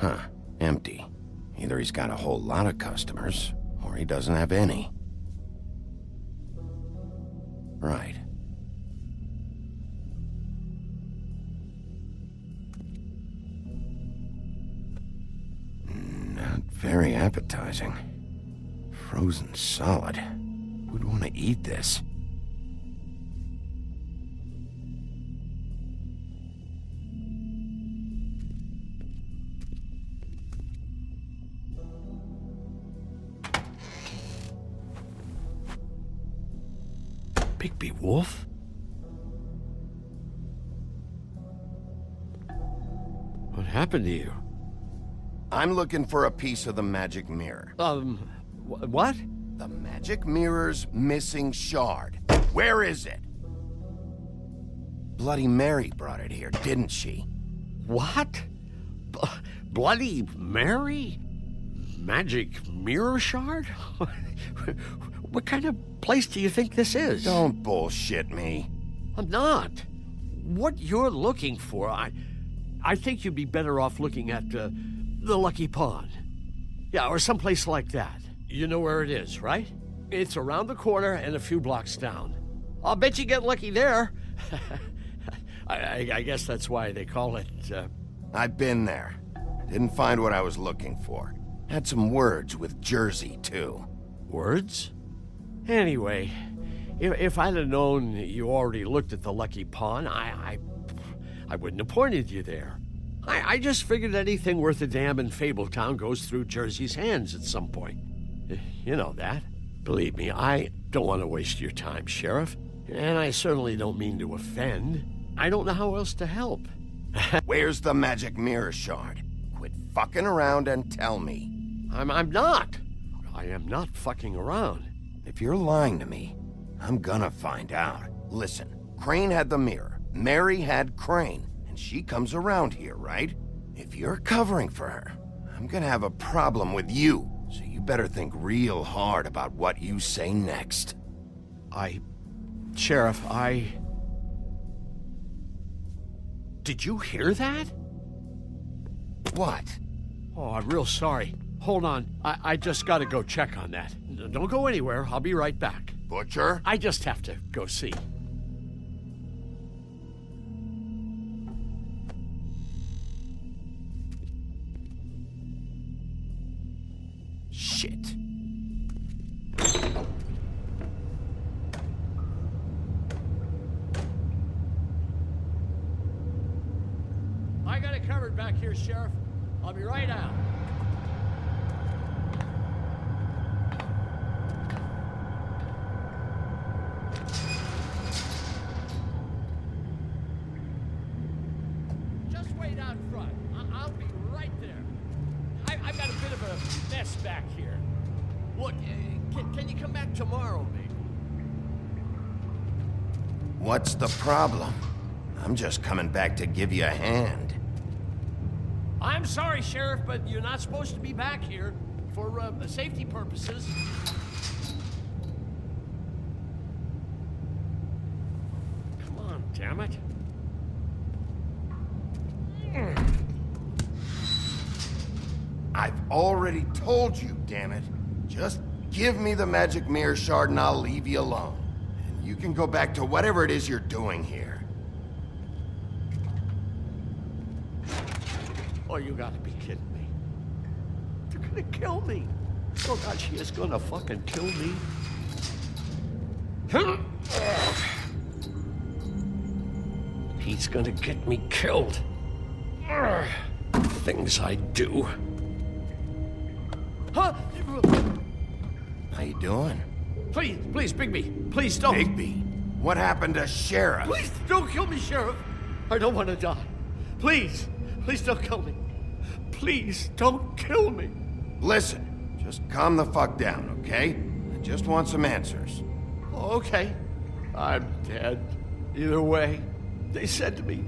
Huh. Empty. Either he's got a whole lot of customers, or he doesn't have any. Right. Not very appetizing. Frozen solid. Who'd want to eat this? Bigby Wolf? What happened to you? I'm looking for a piece of the magic mirror. What? The magic mirror's missing shard. Where is it? Bloody Mary brought it here, didn't she? What? Bloody Mary? Magic mirror shard? What kind of place do you think this is? Don't bullshit me. I'm not. What you're looking for, I think you'd be better off looking at the Lucky Pond. Yeah, or someplace like that. You know where it is, right? It's around the corner and a few blocks down. I'll bet you get lucky there. I guess that's why they call it, I've been there. Didn't find what I was looking for. Had some words with Jersey, too. Words? Anyway, if I'd have known you already looked at the Lucky Pond, I wouldn't have pointed you there. I just figured anything worth a damn in Fabletown goes through Jersey's hands at some point. You know that. Believe me, I don't want to waste your time, Sheriff. And I certainly don't mean to offend. I don't know how else to help. Where's the magic mirror shard? Quit fucking around and tell me. I'm not. I am not fucking around. If you're lying to me, I'm gonna find out. Listen, Crane had the mirror. Mary had Crane. And she comes around here, right? If you're covering for her, I'm gonna have a problem with you. So you better think real hard about what you say next. Sheriff, Did you hear that? What? Oh, I'm real sorry. Hold on. I just gotta go check on that. Don't go anywhere. I'll be right back. Butcher? I just have to go see. Shit. I got it covered back here, Sheriff. I'll be right out. Just wait out front. I'll be right there. I've got a bit of a mess back here. Look, can you come back tomorrow, maybe? What's the problem? I'm just coming back to give you a hand. I'm sorry, Sheriff, but you're not supposed to be back here for safety purposes. Come on, damn it. I've already told you, damn it. Just give me the magic mirror shard and I'll leave you alone. And you can go back to whatever it is you're doing here. Oh, you gotta be kidding me. They're gonna kill me. Oh, God, she is gonna fucking kill me. He's gonna get me killed. Things I do. Huh? How you doing? Please, Bigby. Please don't. Bigby? What happened to Sheriff? Please don't kill me, Sheriff. I don't want to die. Please don't kill me. Please don't kill me. Listen, just calm the fuck down, okay? I just want some answers. Okay. I'm dead. Either way. They said to me,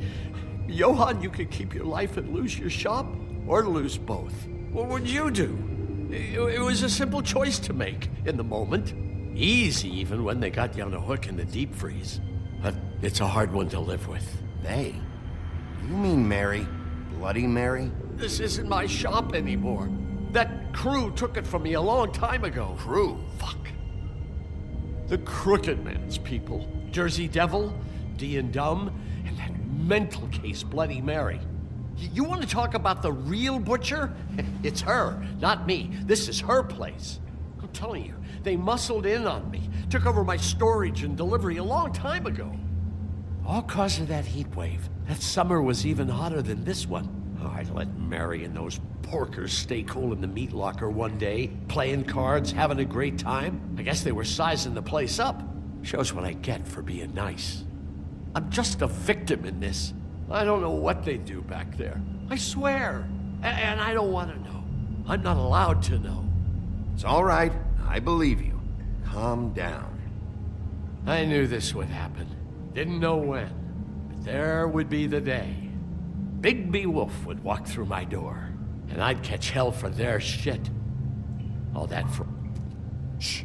Johann, you could keep your life and lose your shop, or lose both. What would you do? It was a simple choice to make in the moment. Easy, even when they got you on a hook in the deep freeze. But it's a hard one to live with. They? You mean Mary? Bloody Mary? This isn't my shop anymore. That crew took it from me a long time ago. Crew? Fuck. The Crooked Man's people. Jersey Devil, D and Dumb, and that mental case Bloody Mary. You want to talk about the real butcher? It's her, not me. This is her place. I'm telling you, they muscled in on me, took over my storage and delivery a long time ago. All cause of that heat wave. That summer was even hotter than this one. Oh, I'd let Mary and those porkers stay cool in the meat locker one day, playing cards, having a great time. I guess they were sizing the place up. Shows what I get for being nice. I'm just a victim in this. I don't know what they do back there. I swear. And I don't want to know. I'm not allowed to know. It's all right. I believe you. Calm down. I knew this would happen. Didn't know when. But there would be the day. Bigby Wolf would walk through my door. And I'd catch hell for their shit. All that for... Shh.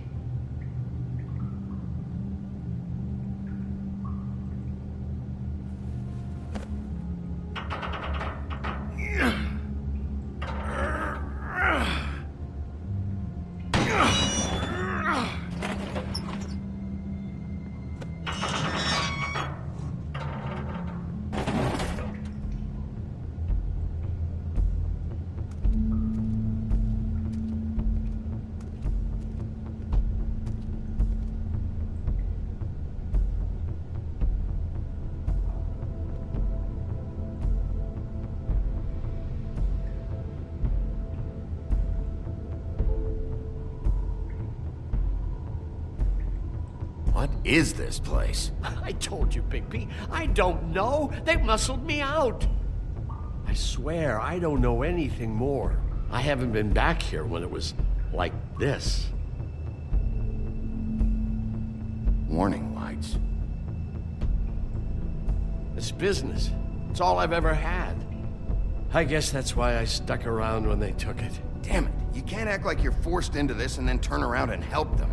What is this place? I told you, Bigby. I don't know. They muscled me out. I swear, I don't know anything more. I haven't been back here when it was like this. Warning lights. It's business. It's all I've ever had. I guess that's why I stuck around when they took it. Damn it. You can't act like you're forced into this and then turn around and help them.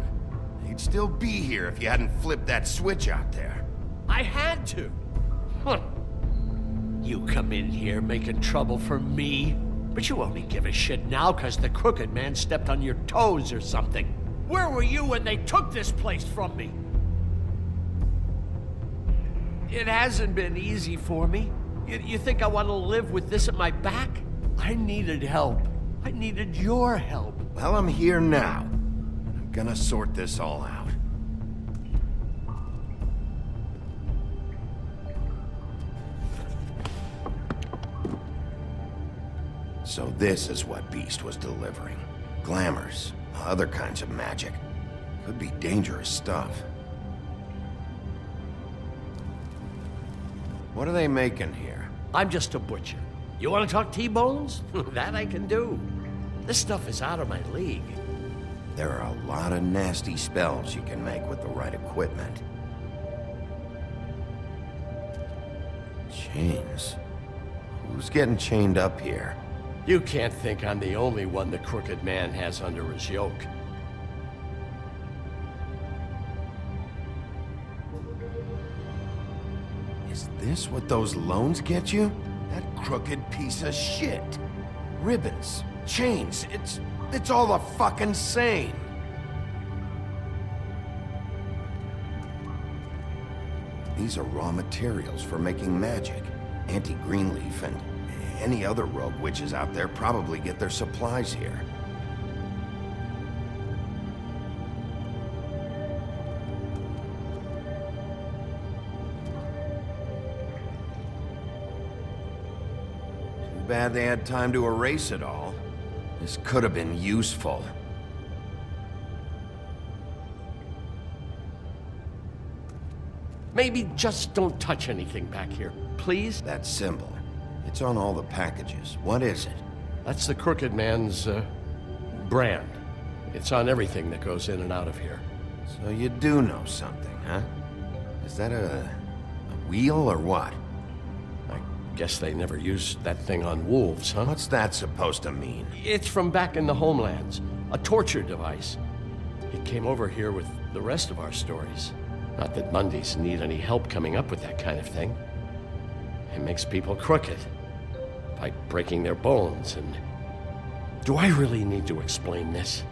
You'd still be here if you hadn't flipped that switch out there. I had to. Huh. You come in here making trouble for me, but you only give a shit now because the Crooked Man stepped on your toes or something. Where were you when they took this place from me? It hasn't been easy for me. You think I want to live with this at my back? I needed help. I needed your help. Well, I'm here now. I'm gonna sort this all out. So this is what Beast was delivering. Glamours, other kinds of magic. Could be dangerous stuff. What are they making here? I'm just a butcher. You want to talk T-bones? That I can do. This stuff is out of my league. There are a lot of nasty spells you can make with the right equipment. Chains? Who's getting chained up here? You can't think I'm the only one the Crooked Man has under his yoke. Is this what those loans get you? That crooked piece of shit. Ribbons, chains, it's all the fucking same. These are raw materials for making magic. Auntie Greenleaf and any other rogue witches out there probably get their supplies here. Too bad they had time to erase it all. This could have been useful. Maybe just don't touch anything back here, please? That symbol. It's on all the packages. What is it? That's the Crooked Man's, brand. It's on everything that goes in and out of here. So you do know something, huh? Is that a wheel or what? I guess they never used that thing on wolves, huh? What's that supposed to mean? It's from back in the homelands. A torture device. It came over here with the rest of our stories. Not that Mundies need any help coming up with that kind of thing. It makes people crooked. by breaking their bones, and... Do I really need to explain this?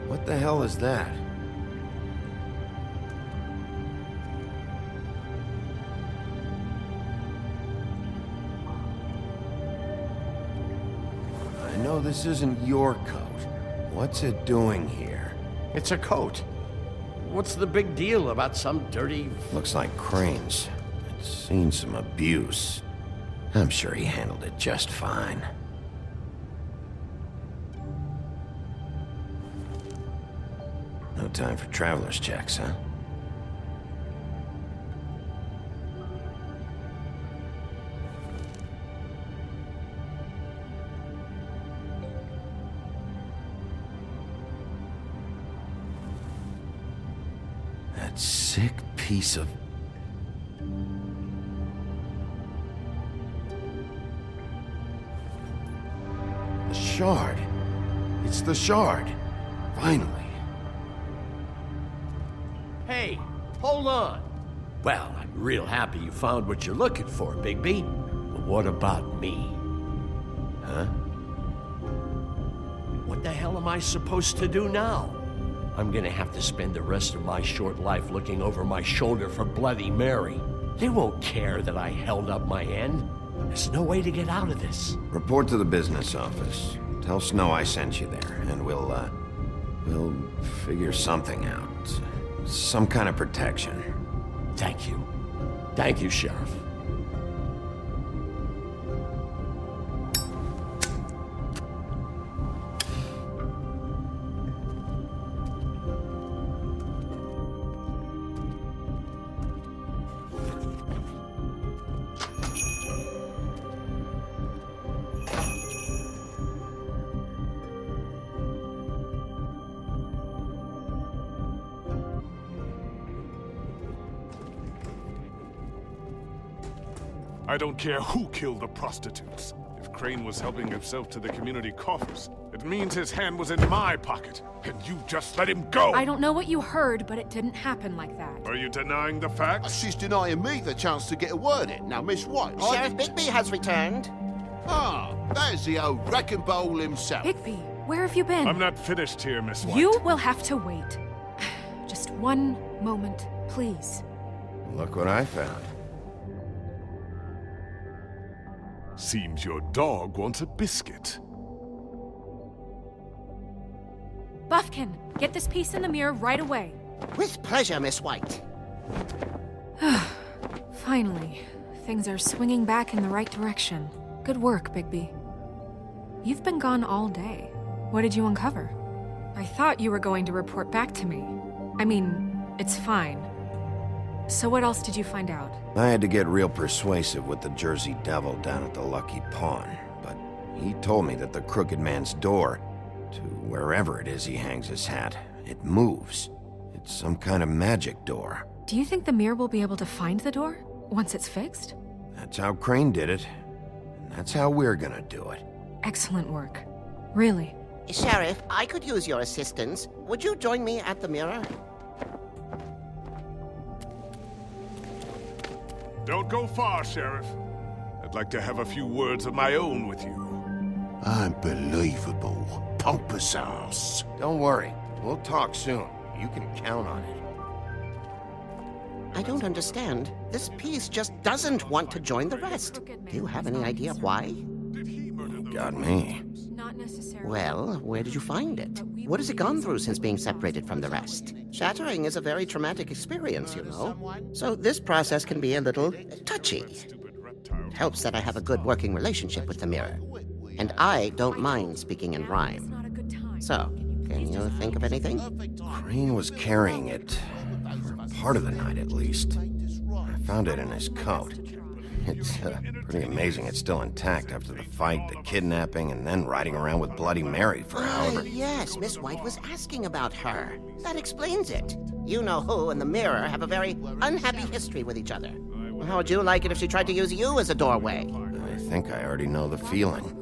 What the hell is that? I know this isn't your coat. What's it doing here? It's a coat. What's the big deal about some dirty... Looks like Crane's. It's seen some abuse. I'm sure he handled it just fine. No time for traveler's checks, huh? That sick piece of... The shard. It's the shard. Finally. Hey, hold on. Well, I'm real happy you found what you're looking for, Bigby. But what about me? Huh? What the hell am I supposed to do now? I'm gonna have to spend the rest of my short life looking over my shoulder for Bloody Mary. They won't care that I held up my end. There's no way to get out of this. Report to the business office. Tell Snow I sent you there, and we'll figure something out. Some kind of protection. Thank you. Thank you, Sheriff. I don't care who killed the prostitutes. If Crane was helping himself to the community coffers, it means his hand was in my pocket, and you just let him go! I don't know what you heard, but it didn't happen like that. Are you denying the facts? She's denying me the chance to get a word in. Now, Miss White... Sheriff Bigby has returned. Ah, there's the old wrecking bowl himself. Bigby, where have you been? I'm not finished here, Miss White. You will have to wait. Just one moment, please. Look what I found. Seems your dog wants a biscuit. Buffkin, get this piece in the mirror right away. With pleasure, Miss White. Finally, things are swinging back in the right direction. Good work, Bigby. You've been gone all day. What did you uncover? I thought you were going to report back to me. I mean, it's fine. So what else did you find out? I had to get real persuasive with the Jersey Devil down at the Lucky Pawn, but he told me that the Crooked Man's door, to wherever it is he hangs his hat, it moves. It's some kind of magic door. Do you think the mirror will be able to find the door once it's fixed? That's how Crane did it, and that's how we're gonna do it. Excellent work. Really. Sheriff, I could use your assistance. Would you join me at the mirror? Don't go far, Sheriff. I'd like to have a few words of my own with you. Unbelievable. Pompous ass. Don't worry. We'll talk soon. You can count on it. I don't understand. This piece just doesn't want to join the rest. Do you have any idea why? Got me. Not necessarily. Well, where did you find it? What has it gone through since being separated from the rest? Shattering is a very traumatic experience, you know. So this process can be a little touchy. It helps that I have a good working relationship with the mirror. And I don't mind speaking in rhyme. So, can you think of anything? Crane was carrying it, for part of the night at least. I found it in his coat. It's pretty amazing it's still intact after the fight, the kidnapping, and then riding around with Bloody Mary for however... Yes, Miss White was asking about her. That explains it. You know who and the Mirror have a very unhappy history with each other. How would you like it if she tried to use you as a doorway? I think I already know the feeling.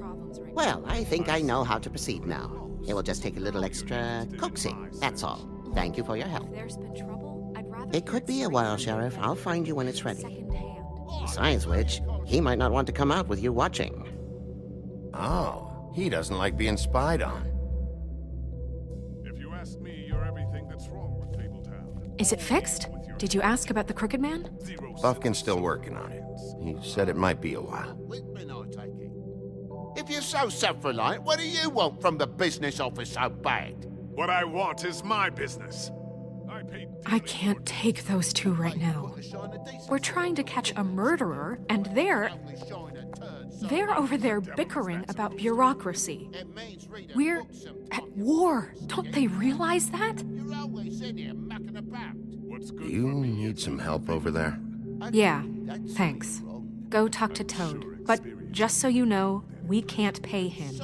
Well, I think I know how to proceed now. It will just take a little extra coaxing, that's all. Thank you for your help. It could be a while, Sheriff. I'll find you when it's ready. Besides which, he might not want to come out with you watching. Oh, he doesn't like being spied on. If you ask me, you're everything that's wrong with Fabletown. Is it fixed? Did you ask about the Crooked Man? Buffkin's still working on it. He said it might be a while. If you're so self-reliant, what do you want from the business office so bad? What I want is my business. I can't take those two right now. We're trying to catch a murderer, and they're over there bickering about bureaucracy. We're at war. Don't they realize that? You need some help over there? Yeah, thanks. Go talk to Toad. But just so you know, we can't pay him.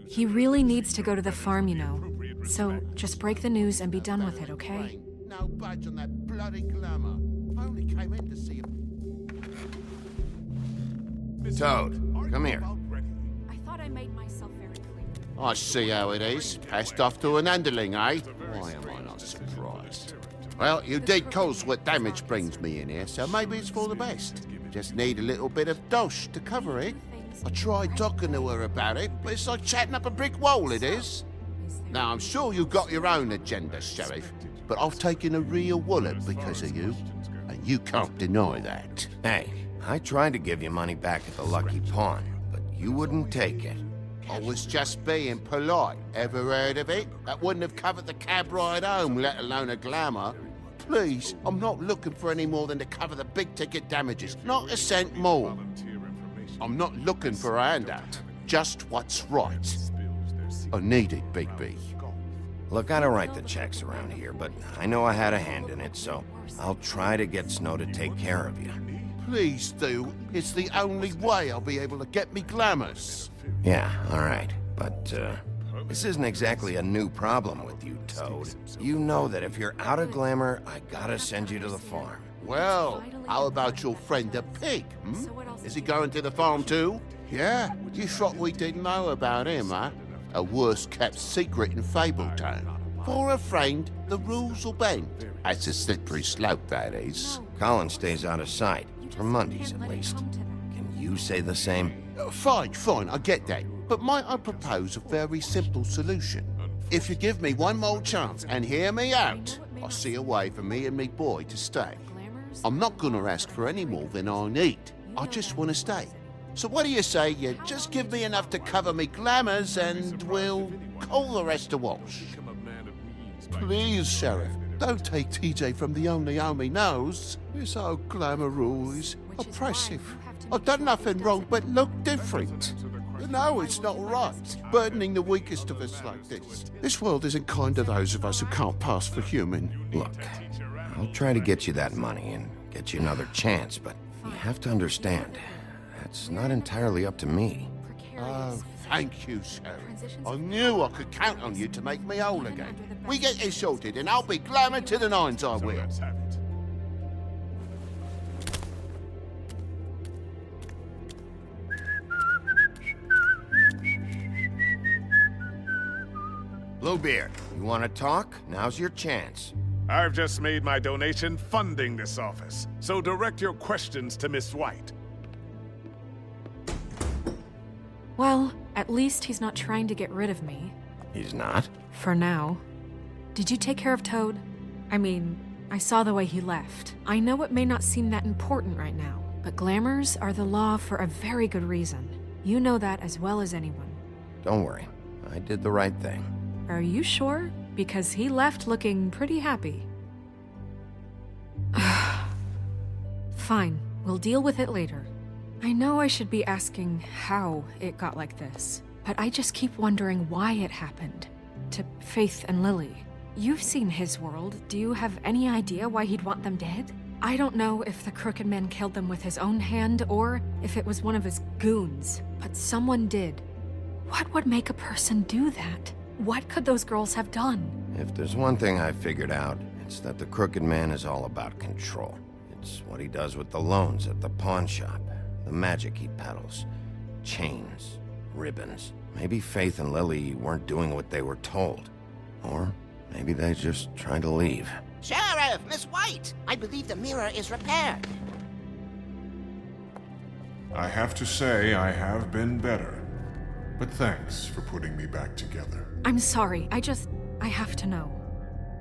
He really needs to go to the farm, you know. So just break the news and be done with it, okay? No budge on that bloody glamour. I only came in to see Toad, come here. I thought I made myself very clear. I see how it is. Passed off to an underling, eh? Why am I not surprised? Well, you did cause what damage brings me in here, so maybe it's for the best. Just need a little bit of dosh to cover it. I tried talking to her about it, but it's like chatting up a brick wall, it is. Now, I'm sure you've got your own agenda, Sheriff, but I've taken a real wallet because of you, and you can't deny that. Hey, I tried to give you money back at the Lucky Pawn, but you wouldn't take it. I was just being polite. Ever heard of it? That wouldn't have covered the cab ride home, let alone a glamour. Please, I'm not looking for any more than to cover the big-ticket damages, not a cent more. I'm not looking for a handout, just what's right. I need it, Bigby. Look, I don't write the checks around here, but I know I had a hand in it, so I'll try to get Snow to take care of you. Please do. It's the only way I'll be able to get me glamours. Yeah, all right. But, this isn't exactly a new problem with you, Toad. You know that if you're out of glamour, I gotta send you to the farm. Well, how about your friend the pig, Is he going to the farm too? Yeah? You thought we didn't know about him, huh? A worst-kept secret in Fabletown. For a friend, the rules will bend. That's a slippery slope, that is. Colin stays out of sight, for Mondays at least. Can you say the same? Fine, I get that. But might I propose a very simple solution? If you give me one more chance and hear me out, I'll see a way for me and me boy to stay. I'm not gonna ask for any more than I need. I just want to stay. So what do you say you just give me enough to cover me glamours and we'll call the rest a wash? Please, Sheriff, don't take TJ from the only home he knows. This old glamour rule is oppressive. I've done nothing wrong but look different. No, it's not right, burdening the weakest of us like this. This world isn't kind to those of us who can't pass for human. Look, I'll try to get you that money and get you another chance, but you have to understand, that's not entirely up to me. Oh, thank you, Sheriff. I knew I could count on you to make me whole again. We get this sorted and I'll be glamour to the nines, I will. Bluebeard, you want to talk? Now's your chance. I've just made my donation funding this office, so direct your questions to Miss White. Well, at least he's not trying to get rid of me. He's not? For now. Did you take care of Toad? I mean, I saw the way he left. I know it may not seem that important right now, but glamours are the law for a very good reason. You know that as well as anyone. Don't worry. I did the right thing. Are you sure? Because he left looking pretty happy. Fine, we'll deal with it later. I know I should be asking how it got like this, but I just keep wondering why it happened. To Faith and Lily. You've seen his world. Do you have any idea why he'd want them dead? I don't know if the Crooked Man killed them with his own hand or if it was one of his goons, but someone did. What would make a person do that? What could those girls have done? If there's one thing I figured out, it's that the Crooked Man is all about control. It's what he does with the loans at the pawn shop, the magic he peddles, chains, ribbons. Maybe Faith and Lily weren't doing what they were told. Or maybe they just tried to leave. Sheriff, Miss White! I believe the mirror is repaired. I have to say I have been better. But thanks for putting me back together. I'm sorry, I have to know.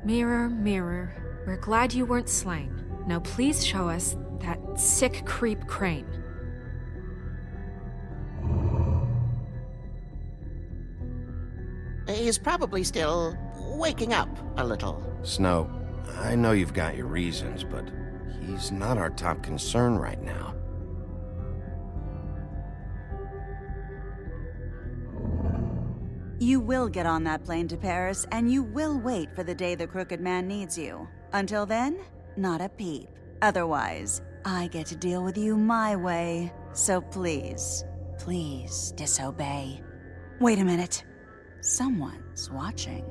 Mirror, mirror, we're glad you weren't slain. Now please show us that sick creep Crane. He's probably still waking up a little. Snow, I know you've got your reasons, but he's not our top concern right now. You will get on that plane to Paris, and you will wait for the day the Crooked Man needs you. Until then, not a peep. Otherwise, I get to deal with you my way. So please, please disobey. Wait a minute. Someone's watching.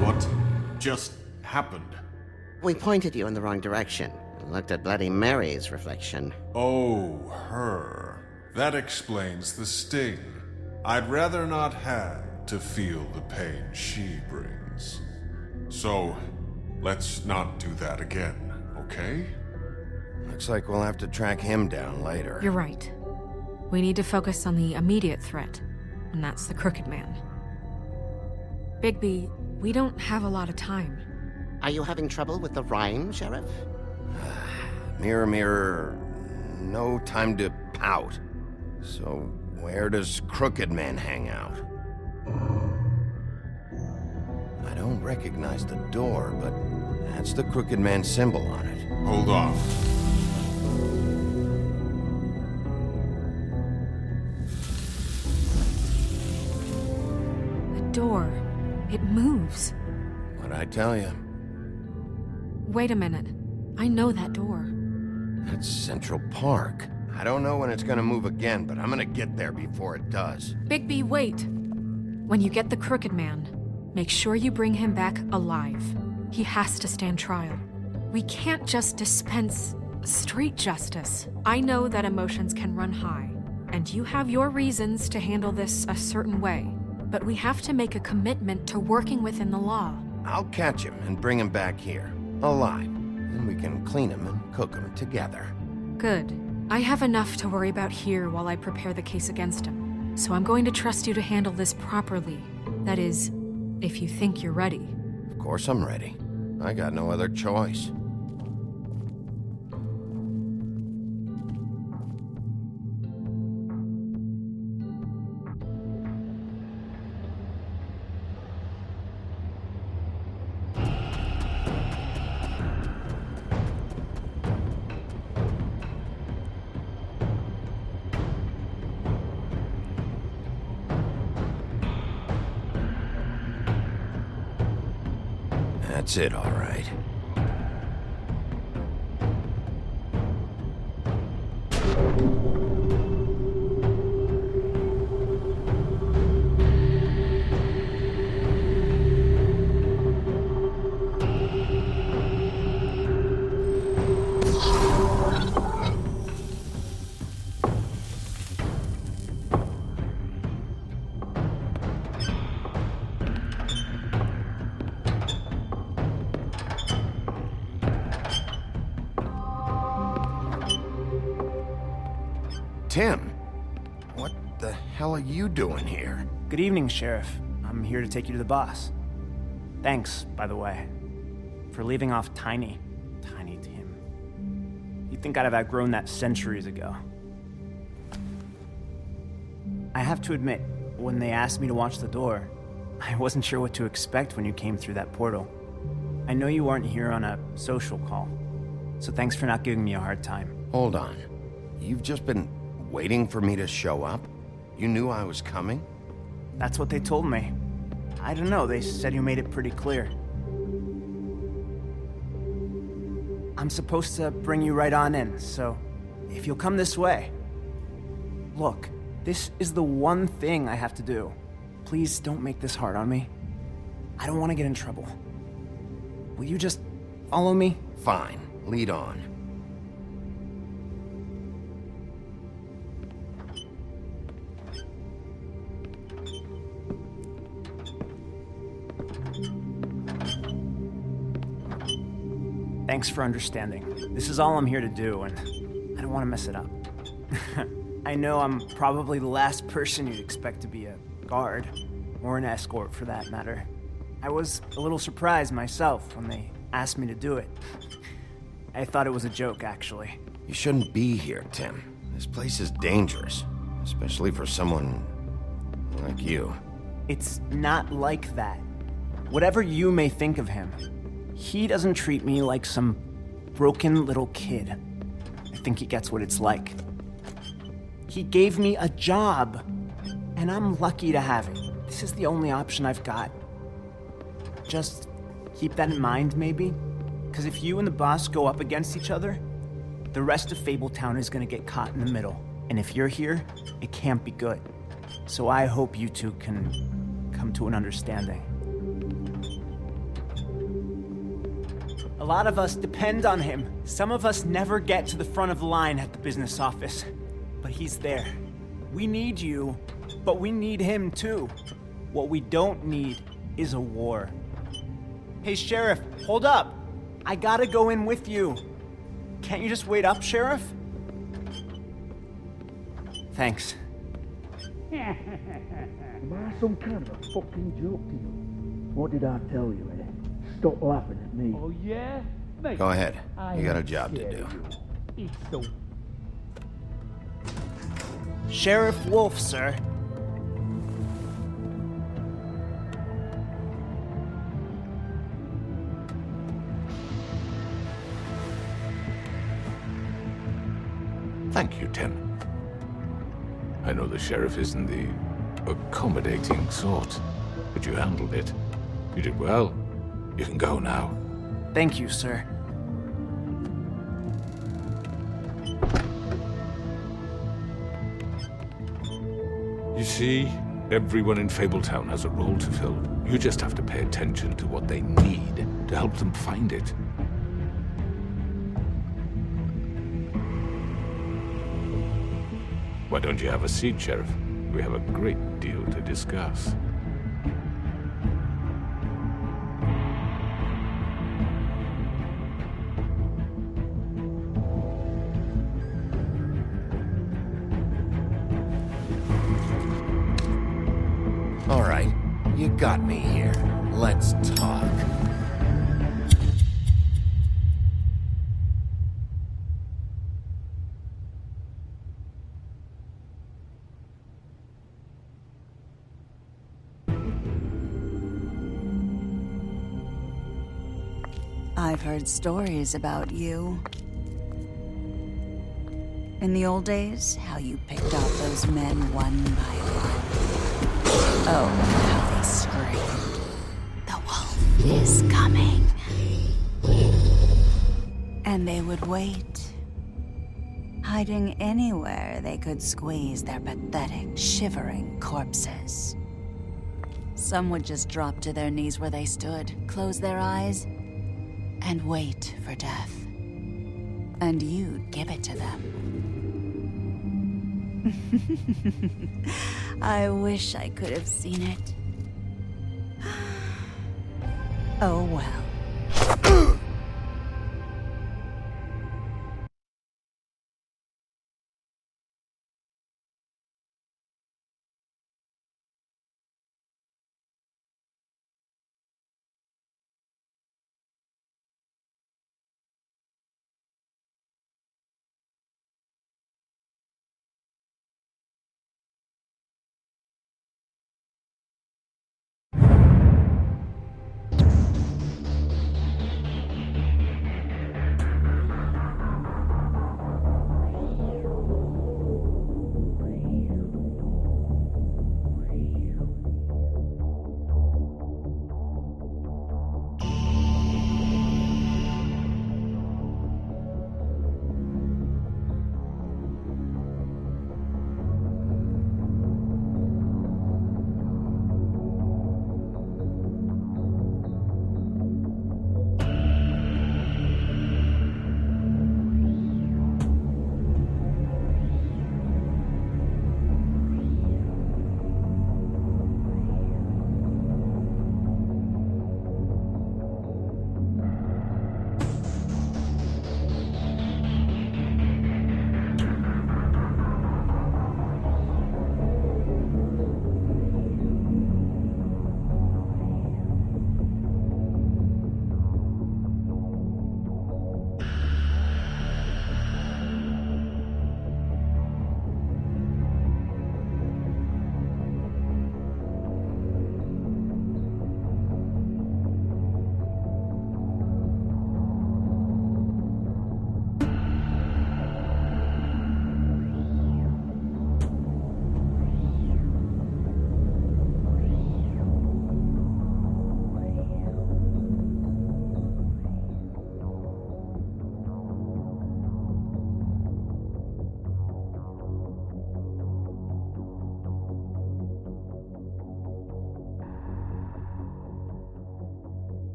What just happened? We pointed you in the wrong direction and looked at Bloody Mary's reflection. Oh, her. That explains the sting. I'd rather not have to feel the pain she brings. So, let's not do that again, okay? Looks like we'll have to track him down later. You're right. We need to focus on the immediate threat, and that's the Crooked Man. Bigby, we don't have a lot of time. Are you having trouble with the rhyme, Sheriff? Mirror, mirror, no time to pout. So, where does Crooked Man hang out? I don't recognize the door, but that's the Crooked Man symbol on it. Hold on. The door. It moves. What'd I tell you? Wait a minute. I know that door. That's Central Park. I don't know when it's gonna move again, but I'm gonna get there before it does. Bigby, wait! When you get the Crooked Man, make sure you bring him back alive. He has to stand trial. We can't just dispense street justice. I know that emotions can run high, and you have your reasons to handle this a certain way, but we have to make a commitment to working within the law. I'll catch him and bring him back here, alive. Then we can clean him and cook him together. Good. I have enough to worry about here while I prepare the case against him. So I'm going to trust you to handle this properly. That is, if you think you're ready. Of course I'm ready. I got no other choice. That's it, all right. Tim, what the hell are you doing here? Good evening, Sheriff. I'm here to take you to the boss. Thanks, by the way, for leaving off Tiny. Tiny Tim. You'd think I'd have outgrown that centuries ago. I have to admit, when they asked me to watch the door, I wasn't sure what to expect when you came through that portal. I know you aren't here on a social call, so thanks for not giving me a hard time. Hold on. You've just been waiting for me to show up? You knew I was coming? That's what they told me. I don't know, they said you made it pretty clear. I'm supposed to bring you right on in, so if you'll come this way. Look, this is the one thing I have to do. Please don't make this hard on me. I don't want to get in trouble. Will you just follow me? Fine, lead on. Thanks for understanding. This is all I'm here to do, and I don't want to mess it up. I know I'm probably the last person you'd expect to be a guard, or an escort for that matter. I was a little surprised myself when they asked me to do it. I thought it was a joke, actually. You shouldn't be here, Tim. This place is dangerous, especially for someone like you. It's not like that. Whatever you may think of him, he doesn't treat me like some broken little kid. I think he gets what it's like. He gave me a job, and I'm lucky to have it. This is the only option I've got. Just keep that in mind, maybe? Because if you and the boss go up against each other, the rest of Fabletown is gonna get caught in the middle. And if you're here, it can't be good. So I hope you two can come to an understanding. A lot of us depend on him. Some of us never get to the front of the line at the business office. But he's there. We need you, but we need him too. What we don't need is a war. Hey, Sheriff, hold up. I gotta go in with you. Can't you just wait up, Sheriff? Thanks. Am I some kind of a fucking joke to you? What did I tell you, eh? Stop laughing at me. Oh, yeah? Mate, Go ahead. I You got a ain't job to scared do. of you. It's so... Sheriff Wolf, sir. Thank you, Tim. I know the sheriff isn't the accommodating sort, but you handled it. You did well. You can go now. Thank you, sir. You see, everyone in Fabletown has a role to fill. You just have to pay attention to what they need to help them find it. Why don't you have a seat, Sheriff? We have a great deal to discuss. All right, you got me here. Let's talk. I've heard stories about you. In the old days, how you picked off those men one by one. Oh, how they screamed. The wolf is coming. And they would wait, hiding anywhere they could squeeze their pathetic, shivering corpses. Some would just drop to their knees where they stood, close their eyes, and wait for death. And you'd give it to them. I wish I could have seen it. Oh well.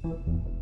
you.